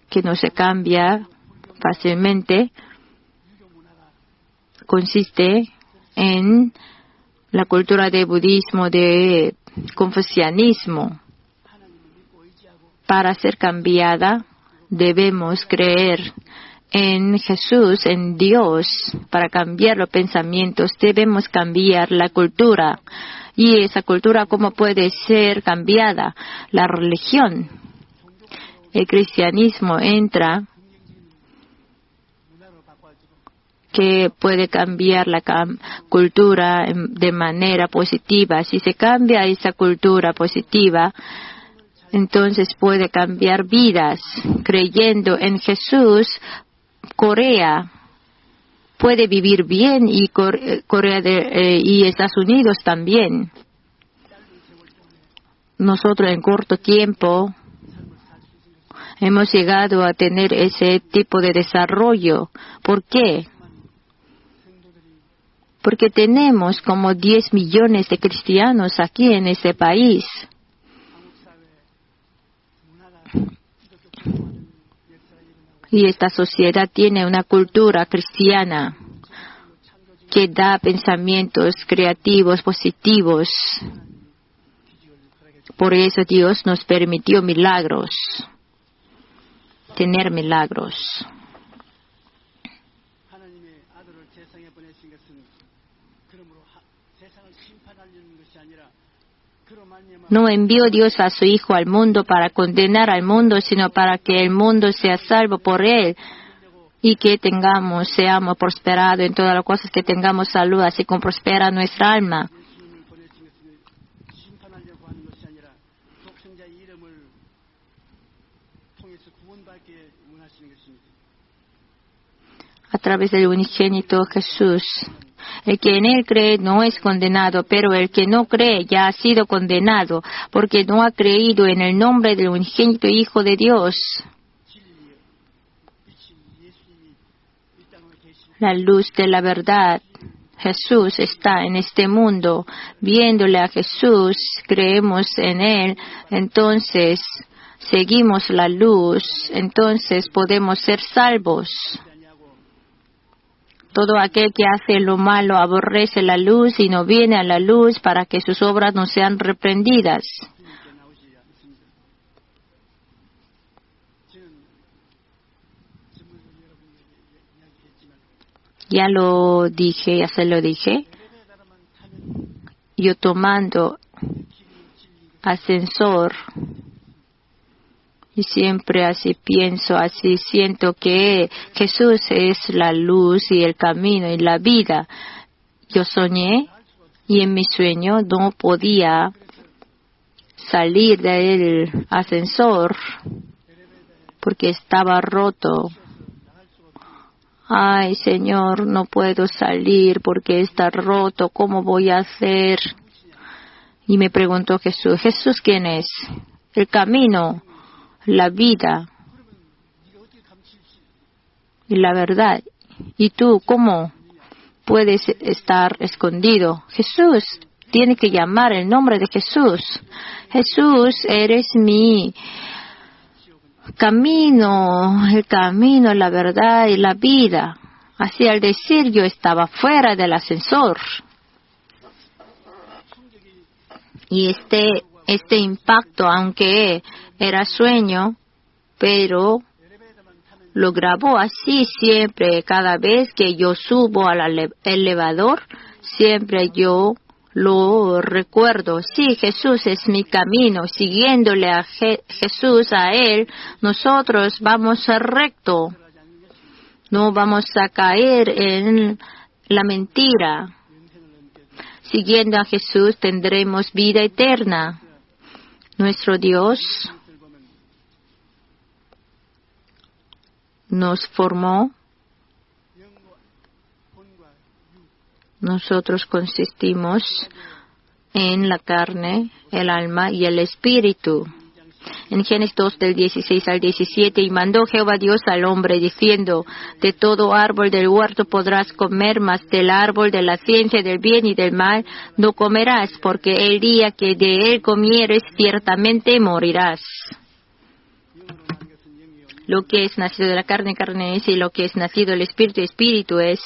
que no se cambia fácilmente, consiste en la cultura de budismo, de confucianismo. Para ser cambiada, debemos creer en Jesús, en Dios. Para cambiar los pensamientos, debemos cambiar la cultura. Y esa cultura, ¿cómo puede ser cambiada? La religión. El cristianismo entra, que puede cambiar la cultura de manera positiva. Si se cambia esa cultura positiva, entonces puede cambiar vidas. Creyendo en Jesús, Corea puede vivir bien y y Estados Unidos también. Nosotros en corto tiempo hemos llegado a tener ese tipo de desarrollo. ¿Por qué? Porque tenemos como 10 millones de cristianos aquí en este país. Y esta sociedad tiene una cultura cristiana que da pensamientos creativos, positivos. Por eso Dios nos permitió milagros, tener milagros. No envió Dios a su Hijo al mundo para condenar al mundo, sino para que el mundo sea salvo por Él y que seamos prosperados en todas las cosas, que tengamos salud, así como prospera nuestra alma. A través del unigénito Jesús. El que en Él cree no es condenado, pero el que no cree ya ha sido condenado, porque no ha creído en el nombre del unigénito Hijo de Dios. La luz de la verdad, Jesús, está en este mundo. Viéndole a Jesús, creemos en Él, entonces seguimos la luz, entonces podemos ser salvos. Todo aquel que hace lo malo aborrece la luz y no viene a la luz para que sus obras no sean reprendidas. Ya se lo dije. Yo tomando ascensor, y siempre así pienso, así siento que Jesús es la luz y el camino y la vida. Yo soñé y en mi sueño no podía salir del ascensor porque estaba roto. Ay, Señor, no puedo salir porque está roto. ¿Cómo voy a hacer? Y me preguntó Jesús, ¿Jesús quién es? El camino, la vida y la verdad. ¿Y tú cómo puedes estar escondido? Jesús, tiene que llamar el nombre de Jesús. Jesús, eres mi camino, el camino, la verdad y la vida. Así al decir, yo estaba fuera del ascensor. Y este impacto, aunque era sueño, pero lo grabó así siempre. Cada vez que yo subo al elevador, siempre yo lo recuerdo. Sí, Jesús es mi camino. Siguiéndole a Jesús, a Él, nosotros vamos a recto. No vamos a caer en la mentira. Siguiendo a Jesús tendremos vida eterna. Nuestro Dios nos formó. Nosotros consistimos en la carne, el alma y el espíritu. En Génesis 2 del 16 al 17, y mandó Jehová Dios al hombre diciendo, de todo árbol del huerto podrás comer, mas del árbol de la ciencia del bien y del mal no comerás, porque el día que de él comieres ciertamente morirás. Lo que es nacido de la carne, carne es, y lo que es nacido del espíritu, espíritu es.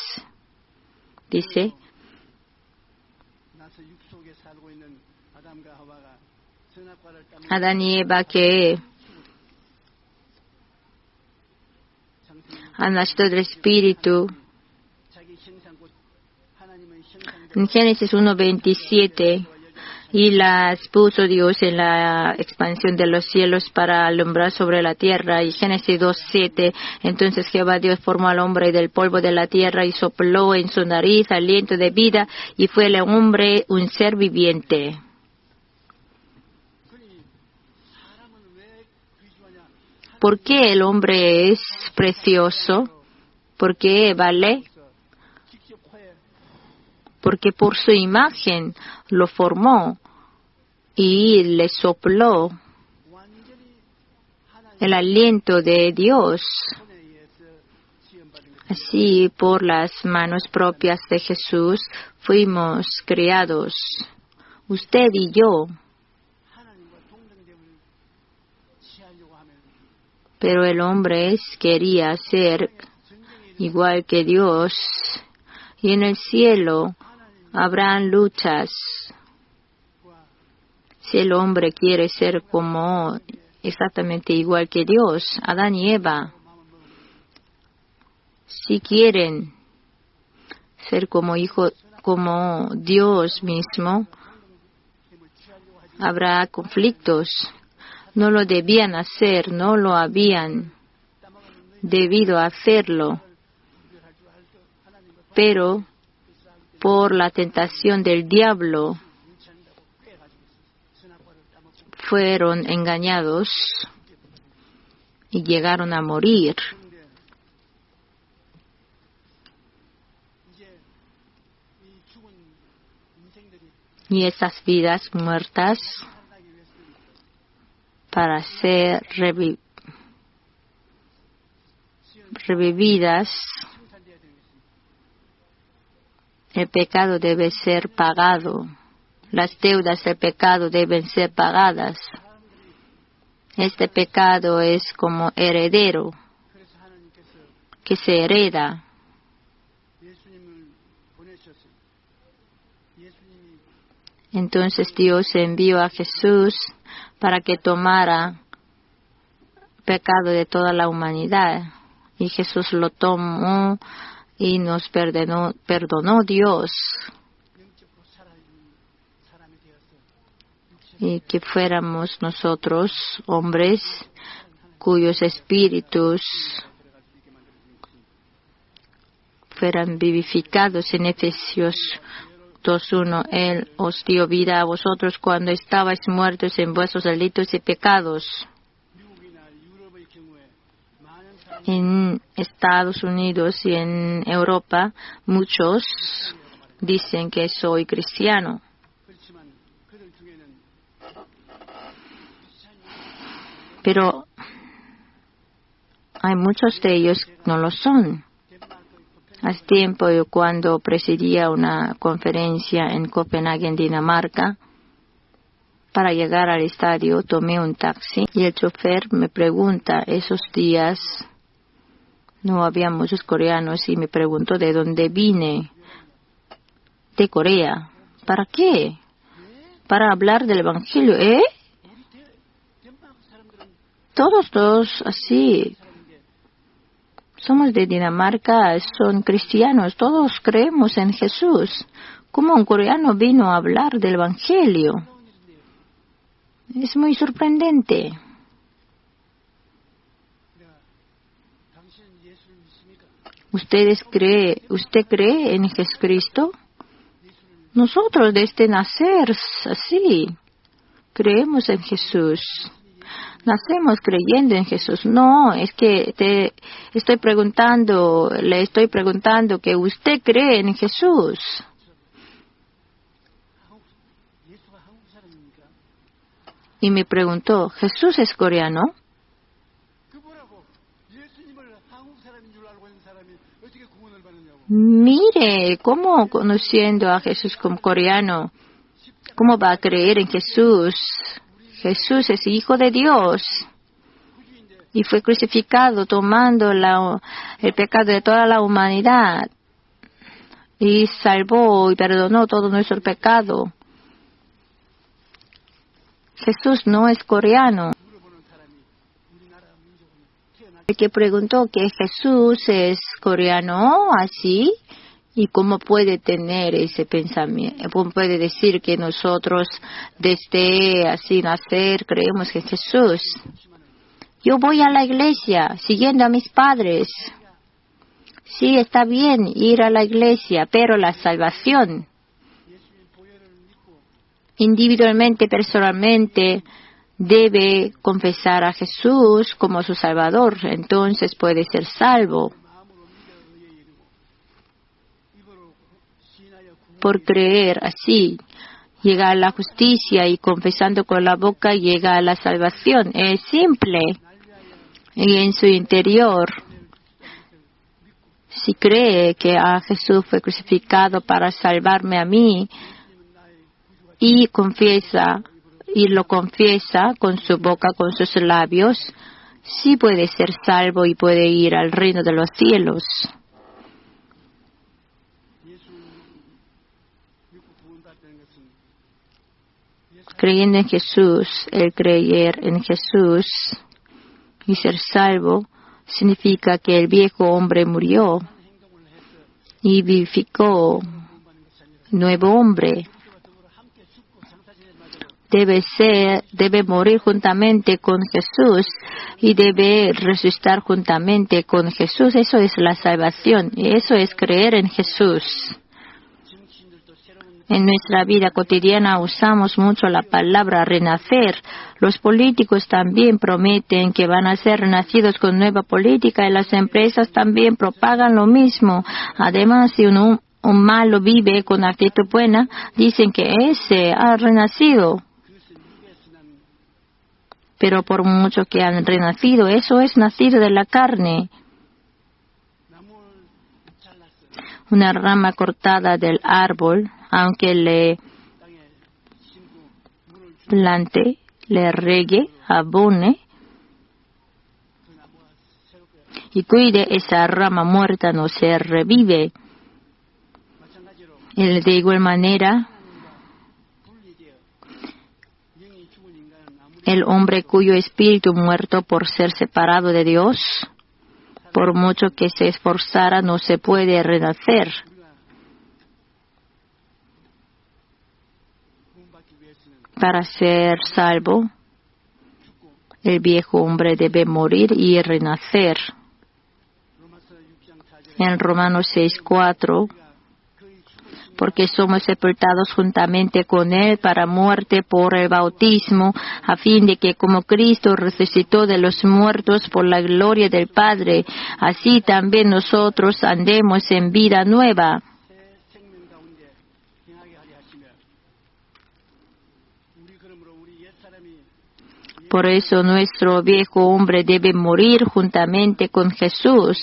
Dice, Adán y Eva que han nacido del espíritu. En Génesis 1:27, y las puso Dios en la expansión de los cielos para alumbrar sobre la tierra. Y Génesis 2:7, entonces Jehová Dios formó al hombre del polvo de la tierra y sopló en su nariz aliento de vida, y fue el hombre un ser viviente. ¿Por qué el hombre es precioso? ¿Por qué vale? Porque por su imagen lo formó y le sopló el aliento de Dios. Así, por las manos propias de Jesús, fuimos creados, usted y yo. Pero el hombre quería ser igual que Dios, y en el cielo habrán luchas. Si el hombre quiere ser como exactamente igual que Dios, Adán y Eva, si quieren ser como Dios mismo, habrá conflictos. No lo debían hacer, no lo habían debido hacerlo, pero por la tentación del diablo fueron engañados y llegaron a morir. Y esas vidas muertas para ser revividas, el pecado debe ser pagado. Las deudas del pecado deben ser pagadas. Este pecado es como heredero, que se hereda. Entonces Dios envió a Jesús para que tomara pecado de toda la humanidad. Y Jesús lo tomó y nos perdonó Dios. Y que fuéramos nosotros hombres cuyos espíritus fueran vivificados. En Efesios 2:1, Él os dio vida a vosotros cuando estabais muertos en vuestros delitos y pecados. En Estados Unidos y en Europa, muchos dicen que soy cristiano. Pero hay muchos de ellos que no lo son. Hace tiempo, yo cuando presidía una conferencia en Copenhague, Dinamarca, para llegar al estadio tomé un taxi y el chofer me pregunta, esos días no había muchos coreanos, y me preguntó de dónde vine. De Corea. ¿Para qué? Para hablar del Evangelio. Todos así. Somos de Dinamarca, son cristianos, todos creemos en Jesús. ¿Cómo un coreano vino a hablar del Evangelio? Es muy sorprendente. ¿Usted cree en Jesucristo? Nosotros desde nacer así, creemos en Jesús. Nacemos creyendo en Jesús. No, es que le estoy preguntando que usted cree en Jesús. y me preguntó, ¿Jesús es coreano? Mire, ¿cómo conociendo a Jesús como coreano? ¿Cómo va a creer en Jesús? Jesús es Hijo de Dios y fue crucificado tomando el pecado de toda la humanidad y salvó y perdonó todo nuestro pecado. Jesús no es coreano. El que preguntó que Jesús es coreano, así, y cómo puede tener ese pensamiento, cómo puede decir que nosotros desde así nacer creemos en Jesús. Yo voy a la iglesia siguiendo a mis padres. Sí, está bien ir a la iglesia, pero la salvación, individualmente, personalmente, debe confesar a Jesús como su Salvador, entonces puede ser salvo. Por creer así, llega a la justicia y confesando con la boca llega a la salvación. Es simple. Y en su interior, si cree que Jesús fue crucificado para salvarme a mí y lo confiesa con su boca, con sus labios, sí puede ser salvo y puede ir al reino de los cielos. Creyendo en Jesús, el creer en Jesús y ser salvo significa que el viejo hombre murió y vivificó nuevo hombre. Debe morir juntamente con Jesús y debe resucitar juntamente con Jesús. Eso es la salvación y eso es creer en Jesús. En nuestra vida cotidiana usamos mucho la palabra renacer. Los políticos también prometen que van a ser renacidos con nueva política y las empresas también propagan lo mismo. Además, si un malo vive con actitud buena, dicen que ese ha renacido. Pero por mucho que han renacido, eso es nacido de la carne. Una rama cortada del árbol, aunque le plante, le regue, abone y cuide, esa rama muerta no se revive. Y de igual manera, el hombre cuyo espíritu muerto por ser separado de Dios, por mucho que se esforzara, no se puede renacer. Para ser salvo, el viejo hombre debe morir y renacer. En Romanos 6:4, porque somos sepultados juntamente con Él para muerte por el bautismo, a fin de que como Cristo resucitó de los muertos por la gloria del Padre, así también nosotros andemos en vida nueva. Por eso nuestro viejo hombre debe morir juntamente con Jesús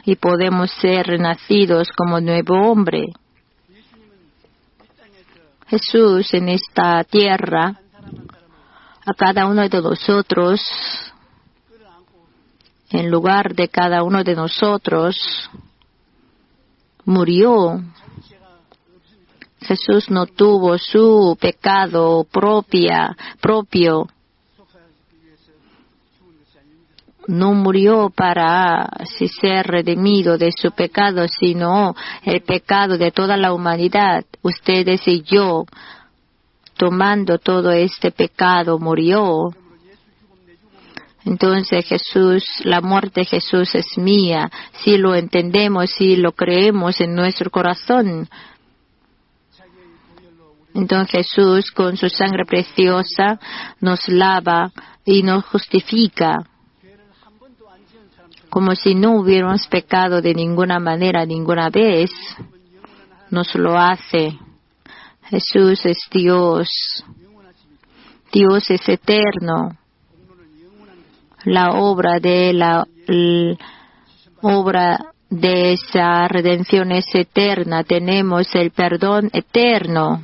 y podemos ser renacidos como nuevo hombre. Jesús en esta tierra, a cada uno de nosotros, en lugar de cada uno de nosotros, murió. Jesús no tuvo su pecado propio. No murió para ser redimido de su pecado, sino el pecado de toda la humanidad. Ustedes y yo, tomando todo este pecado, murió. Entonces Jesús, la muerte de Jesús es mía, si lo entendemos, si lo creemos en nuestro corazón. Entonces Jesús, con su sangre preciosa, nos lava y nos justifica. Como si no hubiéramos pecado de ninguna manera, ninguna vez, nos lo hace. Jesús es Dios Dios es eterno. La obra de esa redención es eterna. Tenemos el perdón eterno.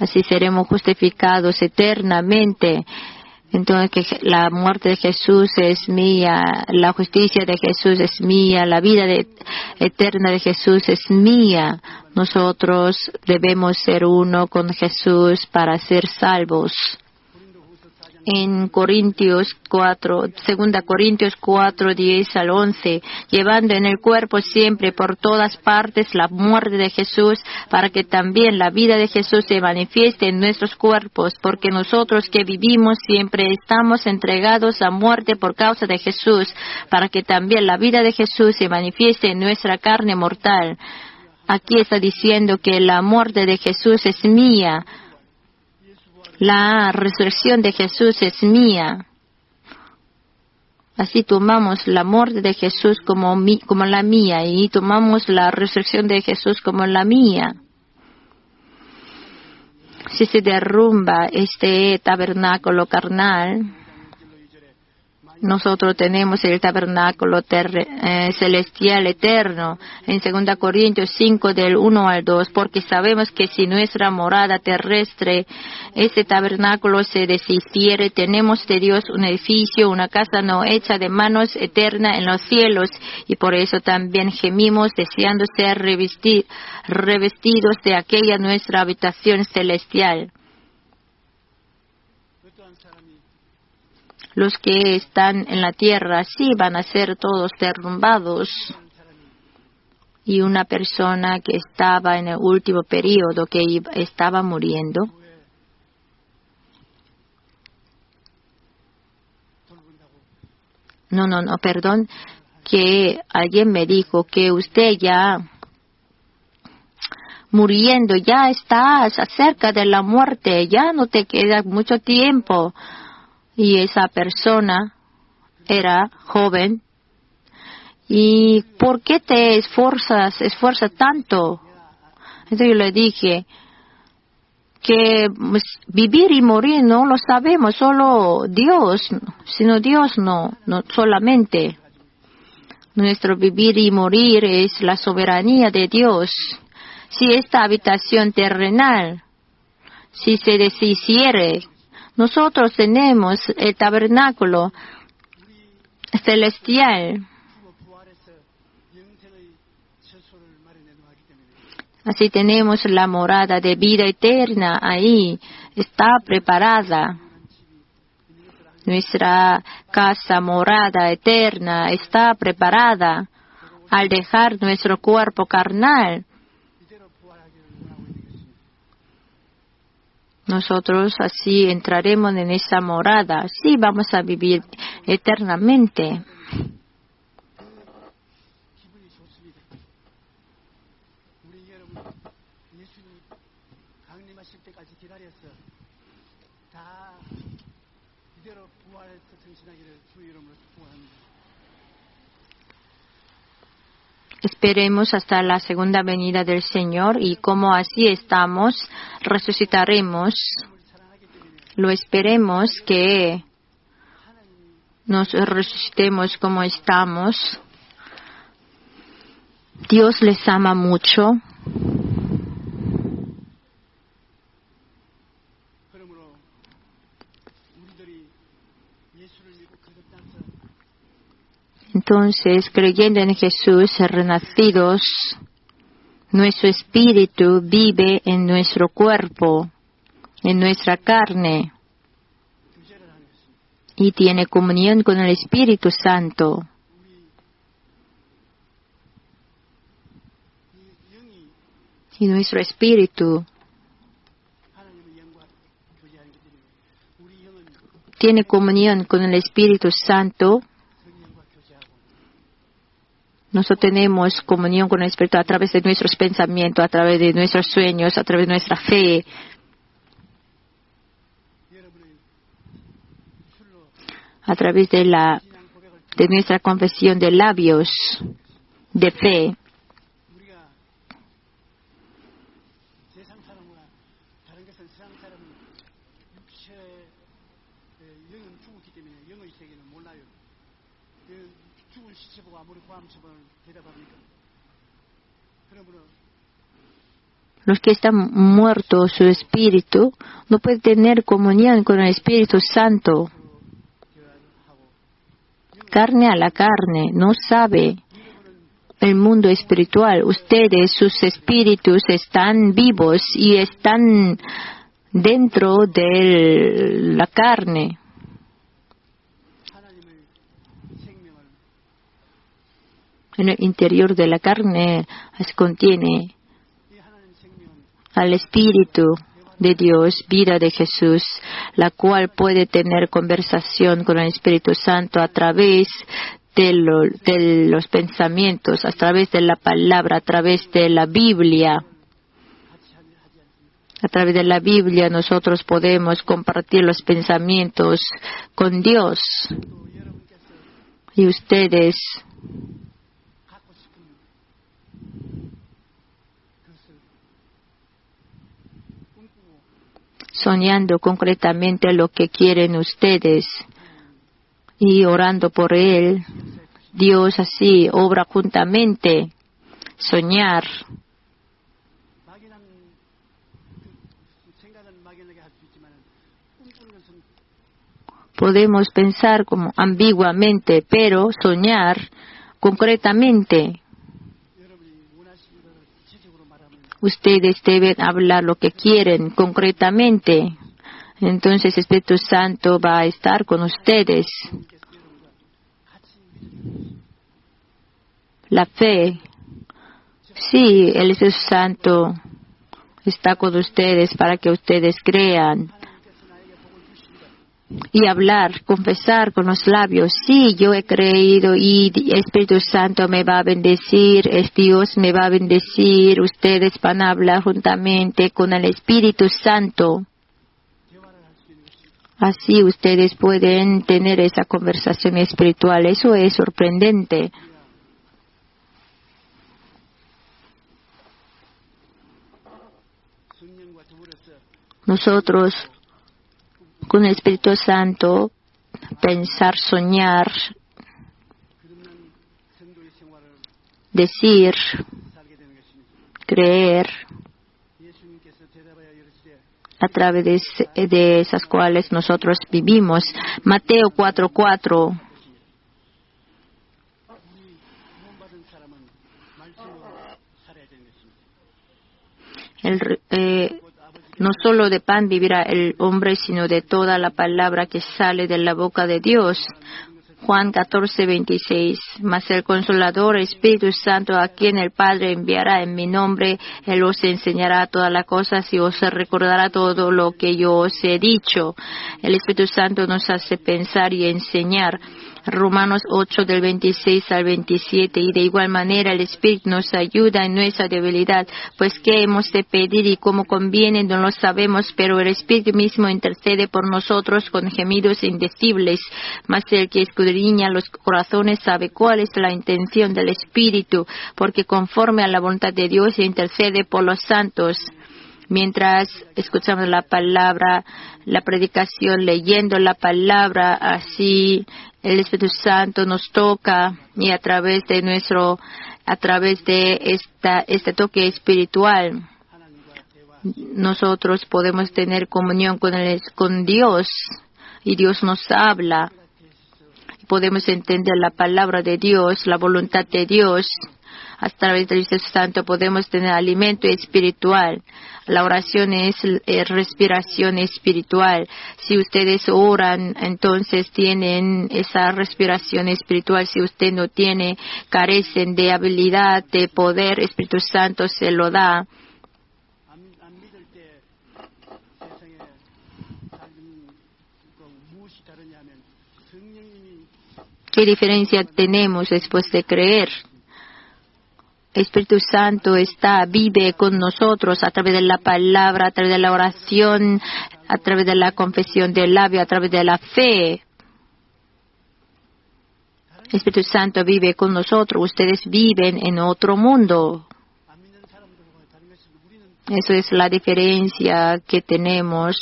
Así seremos justificados eternamente. Entonces, que la muerte de Jesús es mía, la justicia de Jesús es mía, la vida eterna de Jesús es mía. Nosotros debemos ser uno con Jesús para ser salvos. En Corintios 4, 2 Corintios 4, 10 al 11, llevando en el cuerpo siempre por todas partes la muerte de Jesús, para que también la vida de Jesús se manifieste en nuestros cuerpos, porque nosotros que vivimos siempre estamos entregados a muerte por causa de Jesús, para que también la vida de Jesús se manifieste en nuestra carne mortal. Aquí está diciendo que la muerte de Jesús es mía. La resurrección de Jesús es mía. Así tomamos la muerte de Jesús como la mía y tomamos la resurrección de Jesús como la mía. Si se derrumba este tabernáculo carnal, nosotros tenemos el tabernáculo celestial eterno. En 2 Corintios 5 del 1 al 2, porque sabemos que si nuestra morada terrestre, este tabernáculo se deshiciere, tenemos de Dios un edificio, una casa no hecha de manos, eterna en los cielos, y por eso también gemimos deseando ser revestidos de aquella nuestra habitación celestial. Los que están en la tierra sí van a ser todos derrumbados. Y una persona que estaba en el último periodo, que estaba muriendo, perdón, que alguien me dijo que usted ya muriendo, ya estás cerca de la muerte, ya no te queda mucho tiempo. Y esa persona era joven. ¿Y por qué te esfuerzas tanto? Entonces yo le dije que vivir y morir no lo sabemos, solo Dios, sino Dios no solamente. Nuestro vivir y morir es la soberanía de Dios. Si esta habitación terrenal, si se deshiciere, nosotros tenemos el tabernáculo celestial. Así tenemos la morada de vida eterna ahí. Está preparada. Nuestra casa, morada eterna, está preparada al dejar nuestro cuerpo carnal. Nosotros así entraremos en esa morada. Sí, vamos a vivir eternamente. Esperemos hasta la segunda venida del Señor y como así estamos, resucitaremos. Lo esperemos que nos resucitemos como estamos. Dios les ama mucho. Entonces, creyendo en Jesús, renacidos, nuestro espíritu vive en nuestro cuerpo, en nuestra carne, y tiene comunión con el Espíritu Santo. Y nuestro espíritu tiene comunión con el Espíritu Santo. Nosotros tenemos comunión con el Espíritu a través de nuestros pensamientos, a través de nuestros sueños, a través de nuestra fe. A través de nuestra confesión de labios, de fe. Los que están muertos, su espíritu, no puede tener comunión con el Espíritu Santo. Carne a la carne, no sabe el mundo espiritual. Ustedes, sus espíritus, están vivos y están dentro de la carne. En el interior de la carne se contiene al Espíritu de Dios, vida de Jesús, la cual puede tener conversación con el Espíritu Santo a través de los pensamientos, a través de la palabra, a través de la Biblia. A través de la Biblia nosotros podemos compartir los pensamientos con Dios. Y ustedes soñando concretamente lo que quieren ustedes y orando por Él, Dios así obra juntamente. Soñar. Podemos pensar como ambiguamente, pero soñar concretamente. Ustedes deben hablar lo que quieren concretamente. Entonces el Espíritu Santo va a estar con ustedes. La fe. Sí, el Espíritu Santo está con ustedes para que ustedes crean. Y hablar, confesar con los labios. Sí, yo he creído y el Espíritu Santo me va a bendecir, Dios me va a bendecir. Ustedes van a hablar juntamente con el Espíritu Santo. Así ustedes pueden tener esa conversación espiritual. Eso es sorprendente. Nosotros, con el Espíritu Santo, pensar, soñar, decir, creer, a través de esas cuales nosotros vivimos. Mateo 4:4. No solo de pan vivirá el hombre, sino de toda la palabra que sale de la boca de Dios. Juan 14:26. Mas el Consolador, Espíritu Santo, a quien el Padre enviará en mi nombre, Él os enseñará todas las cosas y os recordará todo lo que yo os he dicho. El Espíritu Santo nos hace pensar y enseñar. Romanos 8 del 26 al 27. Y de igual manera el Espíritu nos ayuda en nuestra debilidad, pues qué hemos de pedir y cómo conviene no lo sabemos, pero el Espíritu mismo intercede por nosotros con gemidos indecibles. Mas el que escudriña los corazones sabe cuál es la intención del Espíritu, porque conforme a la voluntad de Dios intercede por los santos. Mientras escuchamos la palabra, la predicación, leyendo la palabra, así el Espíritu Santo nos toca y a través de este toque espiritual, nosotros podemos tener comunión con Dios y Dios nos habla. Podemos entender la palabra de Dios, la voluntad de Dios. A través del Espíritu Santo podemos tener alimento espiritual. La oración es respiración espiritual. Si ustedes oran, entonces tienen esa respiración espiritual. Si usted no tiene, carecen de habilidad, de poder, Espíritu Santo se lo da. ¿Qué diferencia tenemos después de creer? El Espíritu Santo vive con nosotros a través de la palabra, a través de la oración, a través de la confesión del labio, a través de la fe. El Espíritu Santo vive con nosotros. Ustedes viven en otro mundo. Eso es la diferencia que tenemos.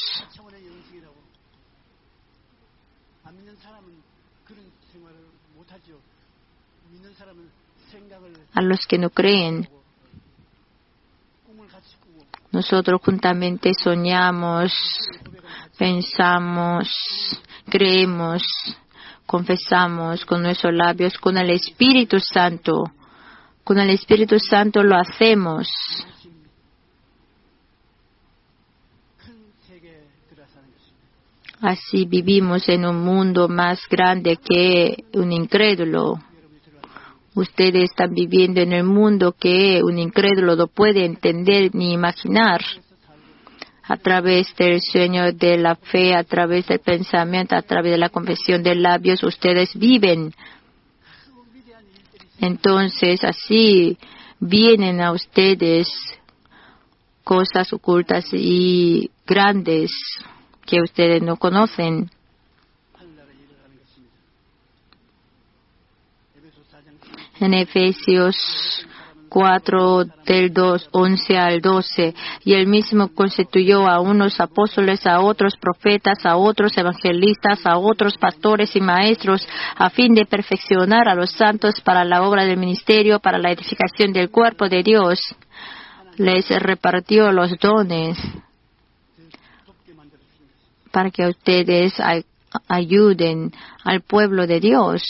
a los que no creen. Nosotros juntamente soñamos, pensamos, creemos, confesamos con nuestros labios, con el Espíritu Santo. Con el Espíritu Santo lo hacemos. Así vivimos en un mundo más grande que un incrédulo. Ustedes están viviendo en el mundo que un incrédulo no puede entender ni imaginar. A través del sueño de la fe, a través del pensamiento, a través de la confesión de labios, ustedes viven. Entonces, así vienen a ustedes cosas ocultas y grandes que ustedes no conocen. En Efesios 4, del 11 al 12, y él mismo constituyó a unos apóstoles, a otros profetas, a otros evangelistas, a otros pastores y maestros, a fin de perfeccionar a los santos para la obra del ministerio, para la edificación del cuerpo de Dios. Les repartió los dones para que ustedes ayuden al pueblo de Dios.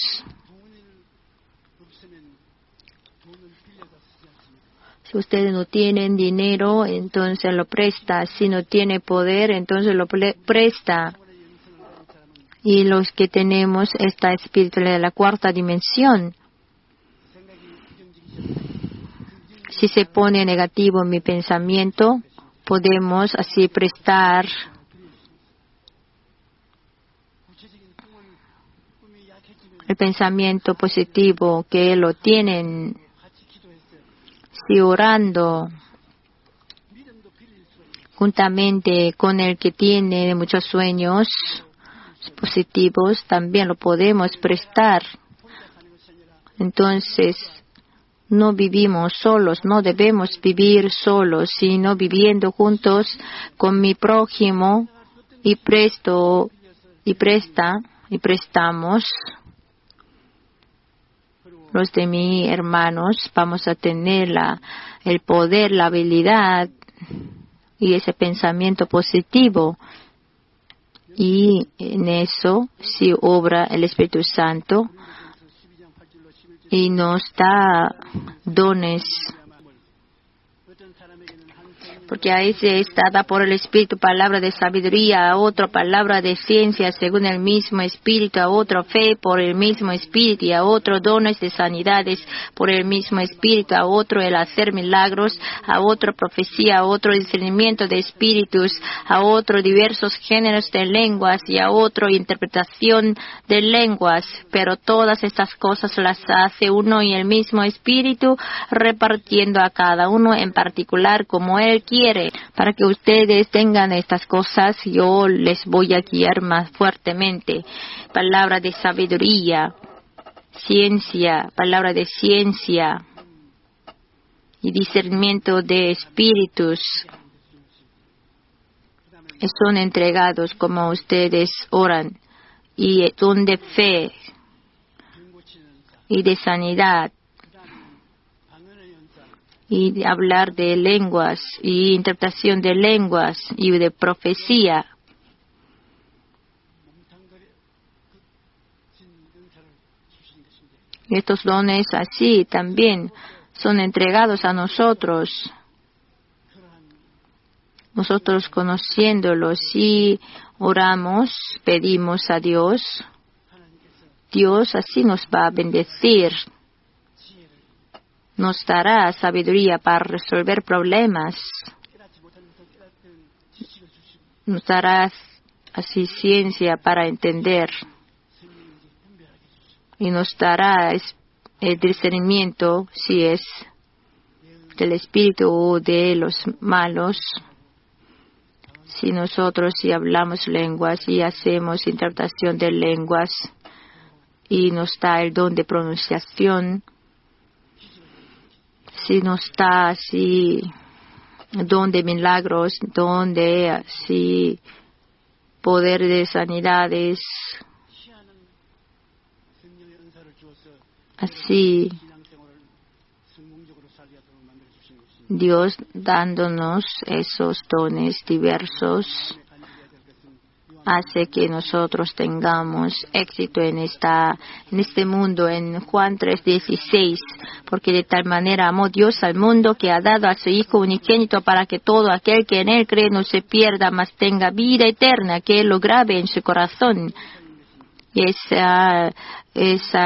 Si ustedes no tienen dinero, entonces lo presta. Si no tiene poder, entonces lo presta. Y los que tenemos esta espiritualidad de la cuarta dimensión, si se pone negativo en mi pensamiento, podemos así prestar. El pensamiento positivo que lo tienen, si orando juntamente con el que tiene muchos sueños positivos, también lo podemos prestar. Entonces, no vivimos solos, no debemos vivir solos, sino viviendo juntos con mi prójimo y prestamos. Los de mis hermanos vamos a tener el poder, la habilidad y ese pensamiento positivo. Y en eso sí obra el Espíritu Santo y nos da dones. Porque a ese es dada por el Espíritu palabra de sabiduría, a otro palabra de ciencia según el mismo Espíritu, a otro fe por el mismo Espíritu, y a otro dones de sanidades por el mismo Espíritu, a otro el hacer milagros, a otro profecía, a otro discernimiento de espíritus, a otro diversos géneros de lenguas y a otro interpretación de lenguas. Pero todas estas cosas las hace uno y el mismo Espíritu, repartiendo a cada uno en particular como Él quiere. Para que ustedes tengan estas cosas, yo les voy a guiar más fuertemente. Palabra de sabiduría, ciencia, palabra de ciencia y discernimiento de espíritus son entregados como ustedes oran, y don de fe y de sanidad, y de hablar de lenguas y interpretación de lenguas y de profecía. Estos dones así también son entregados a nosotros. Nosotros conociéndolos y oramos, pedimos a Dios. Dios así nos va a bendecir. Nos dará sabiduría para resolver problemas. Nos dará así ciencia para entender. Y nos dará el discernimiento si es del espíritu o de los malos. Si nosotros si hablamos lenguas y hacemos interpretación de lenguas y nos da el don de pronunciación, si nos da así don de milagros, don de así poder de sanidades, así Dios dándonos esos dones diversos hace que nosotros tengamos éxito en este mundo. En Juan 3:16, porque de tal manera amó Dios al mundo que ha dado a su Hijo unigénito para que todo aquel que en él cree no se pierda, mas tenga vida eterna, que él lo grabe en su corazón. Y esa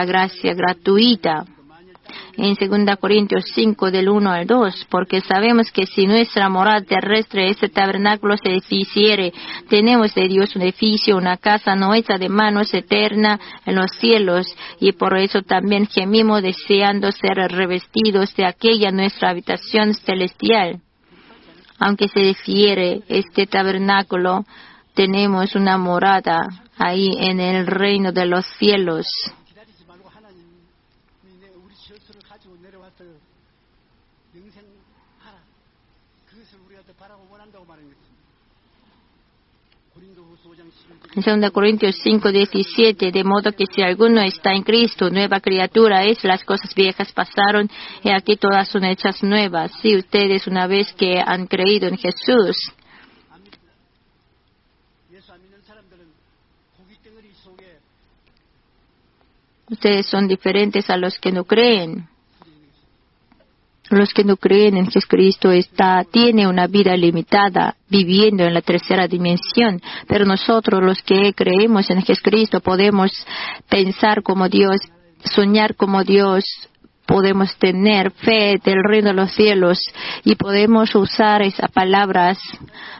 gracia gratuita. En 2 Corintios 5, del 1 al 2, porque sabemos que si nuestra morada terrestre, este tabernáculo, se desficiere, tenemos de Dios un edificio, una casa no hecha de manos, eterna en los cielos, y por eso también gemimos deseando ser revestidos de aquella nuestra habitación celestial. Aunque se desfiere este tabernáculo, tenemos una morada ahí en el reino de los cielos. En 2 Corintios 5:17, de modo que si alguno está en Cristo, nueva criatura es, las cosas viejas pasaron y aquí todas son hechas nuevas. Si ustedes una vez que han creído en Jesús, ustedes son diferentes a los que no creen. Los que no creen en Jesucristo tiene una vida limitada, viviendo en la tercera dimensión. Pero nosotros, los que creemos en Jesucristo, podemos pensar como Dios, soñar como Dios, podemos tener fe del reino de los cielos y podemos usar esas palabras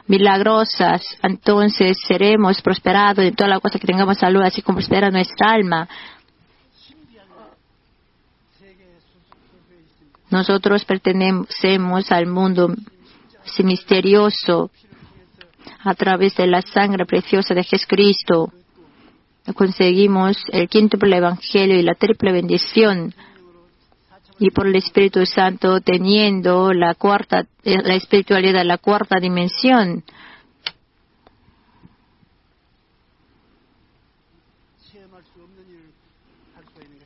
milagrosas. Entonces seremos prosperados en toda la cosa que tengamos salud, así como prospera nuestra alma. Nosotros pertenecemos al mundo misterioso a través de la sangre preciosa de Jesucristo. Conseguimos el quíntuple evangelio y la triple bendición. Y por el Espíritu Santo teniendo la espiritualidad de la cuarta dimensión.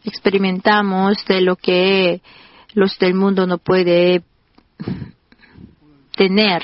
Experimentamos de lo que los del mundo no puede tener.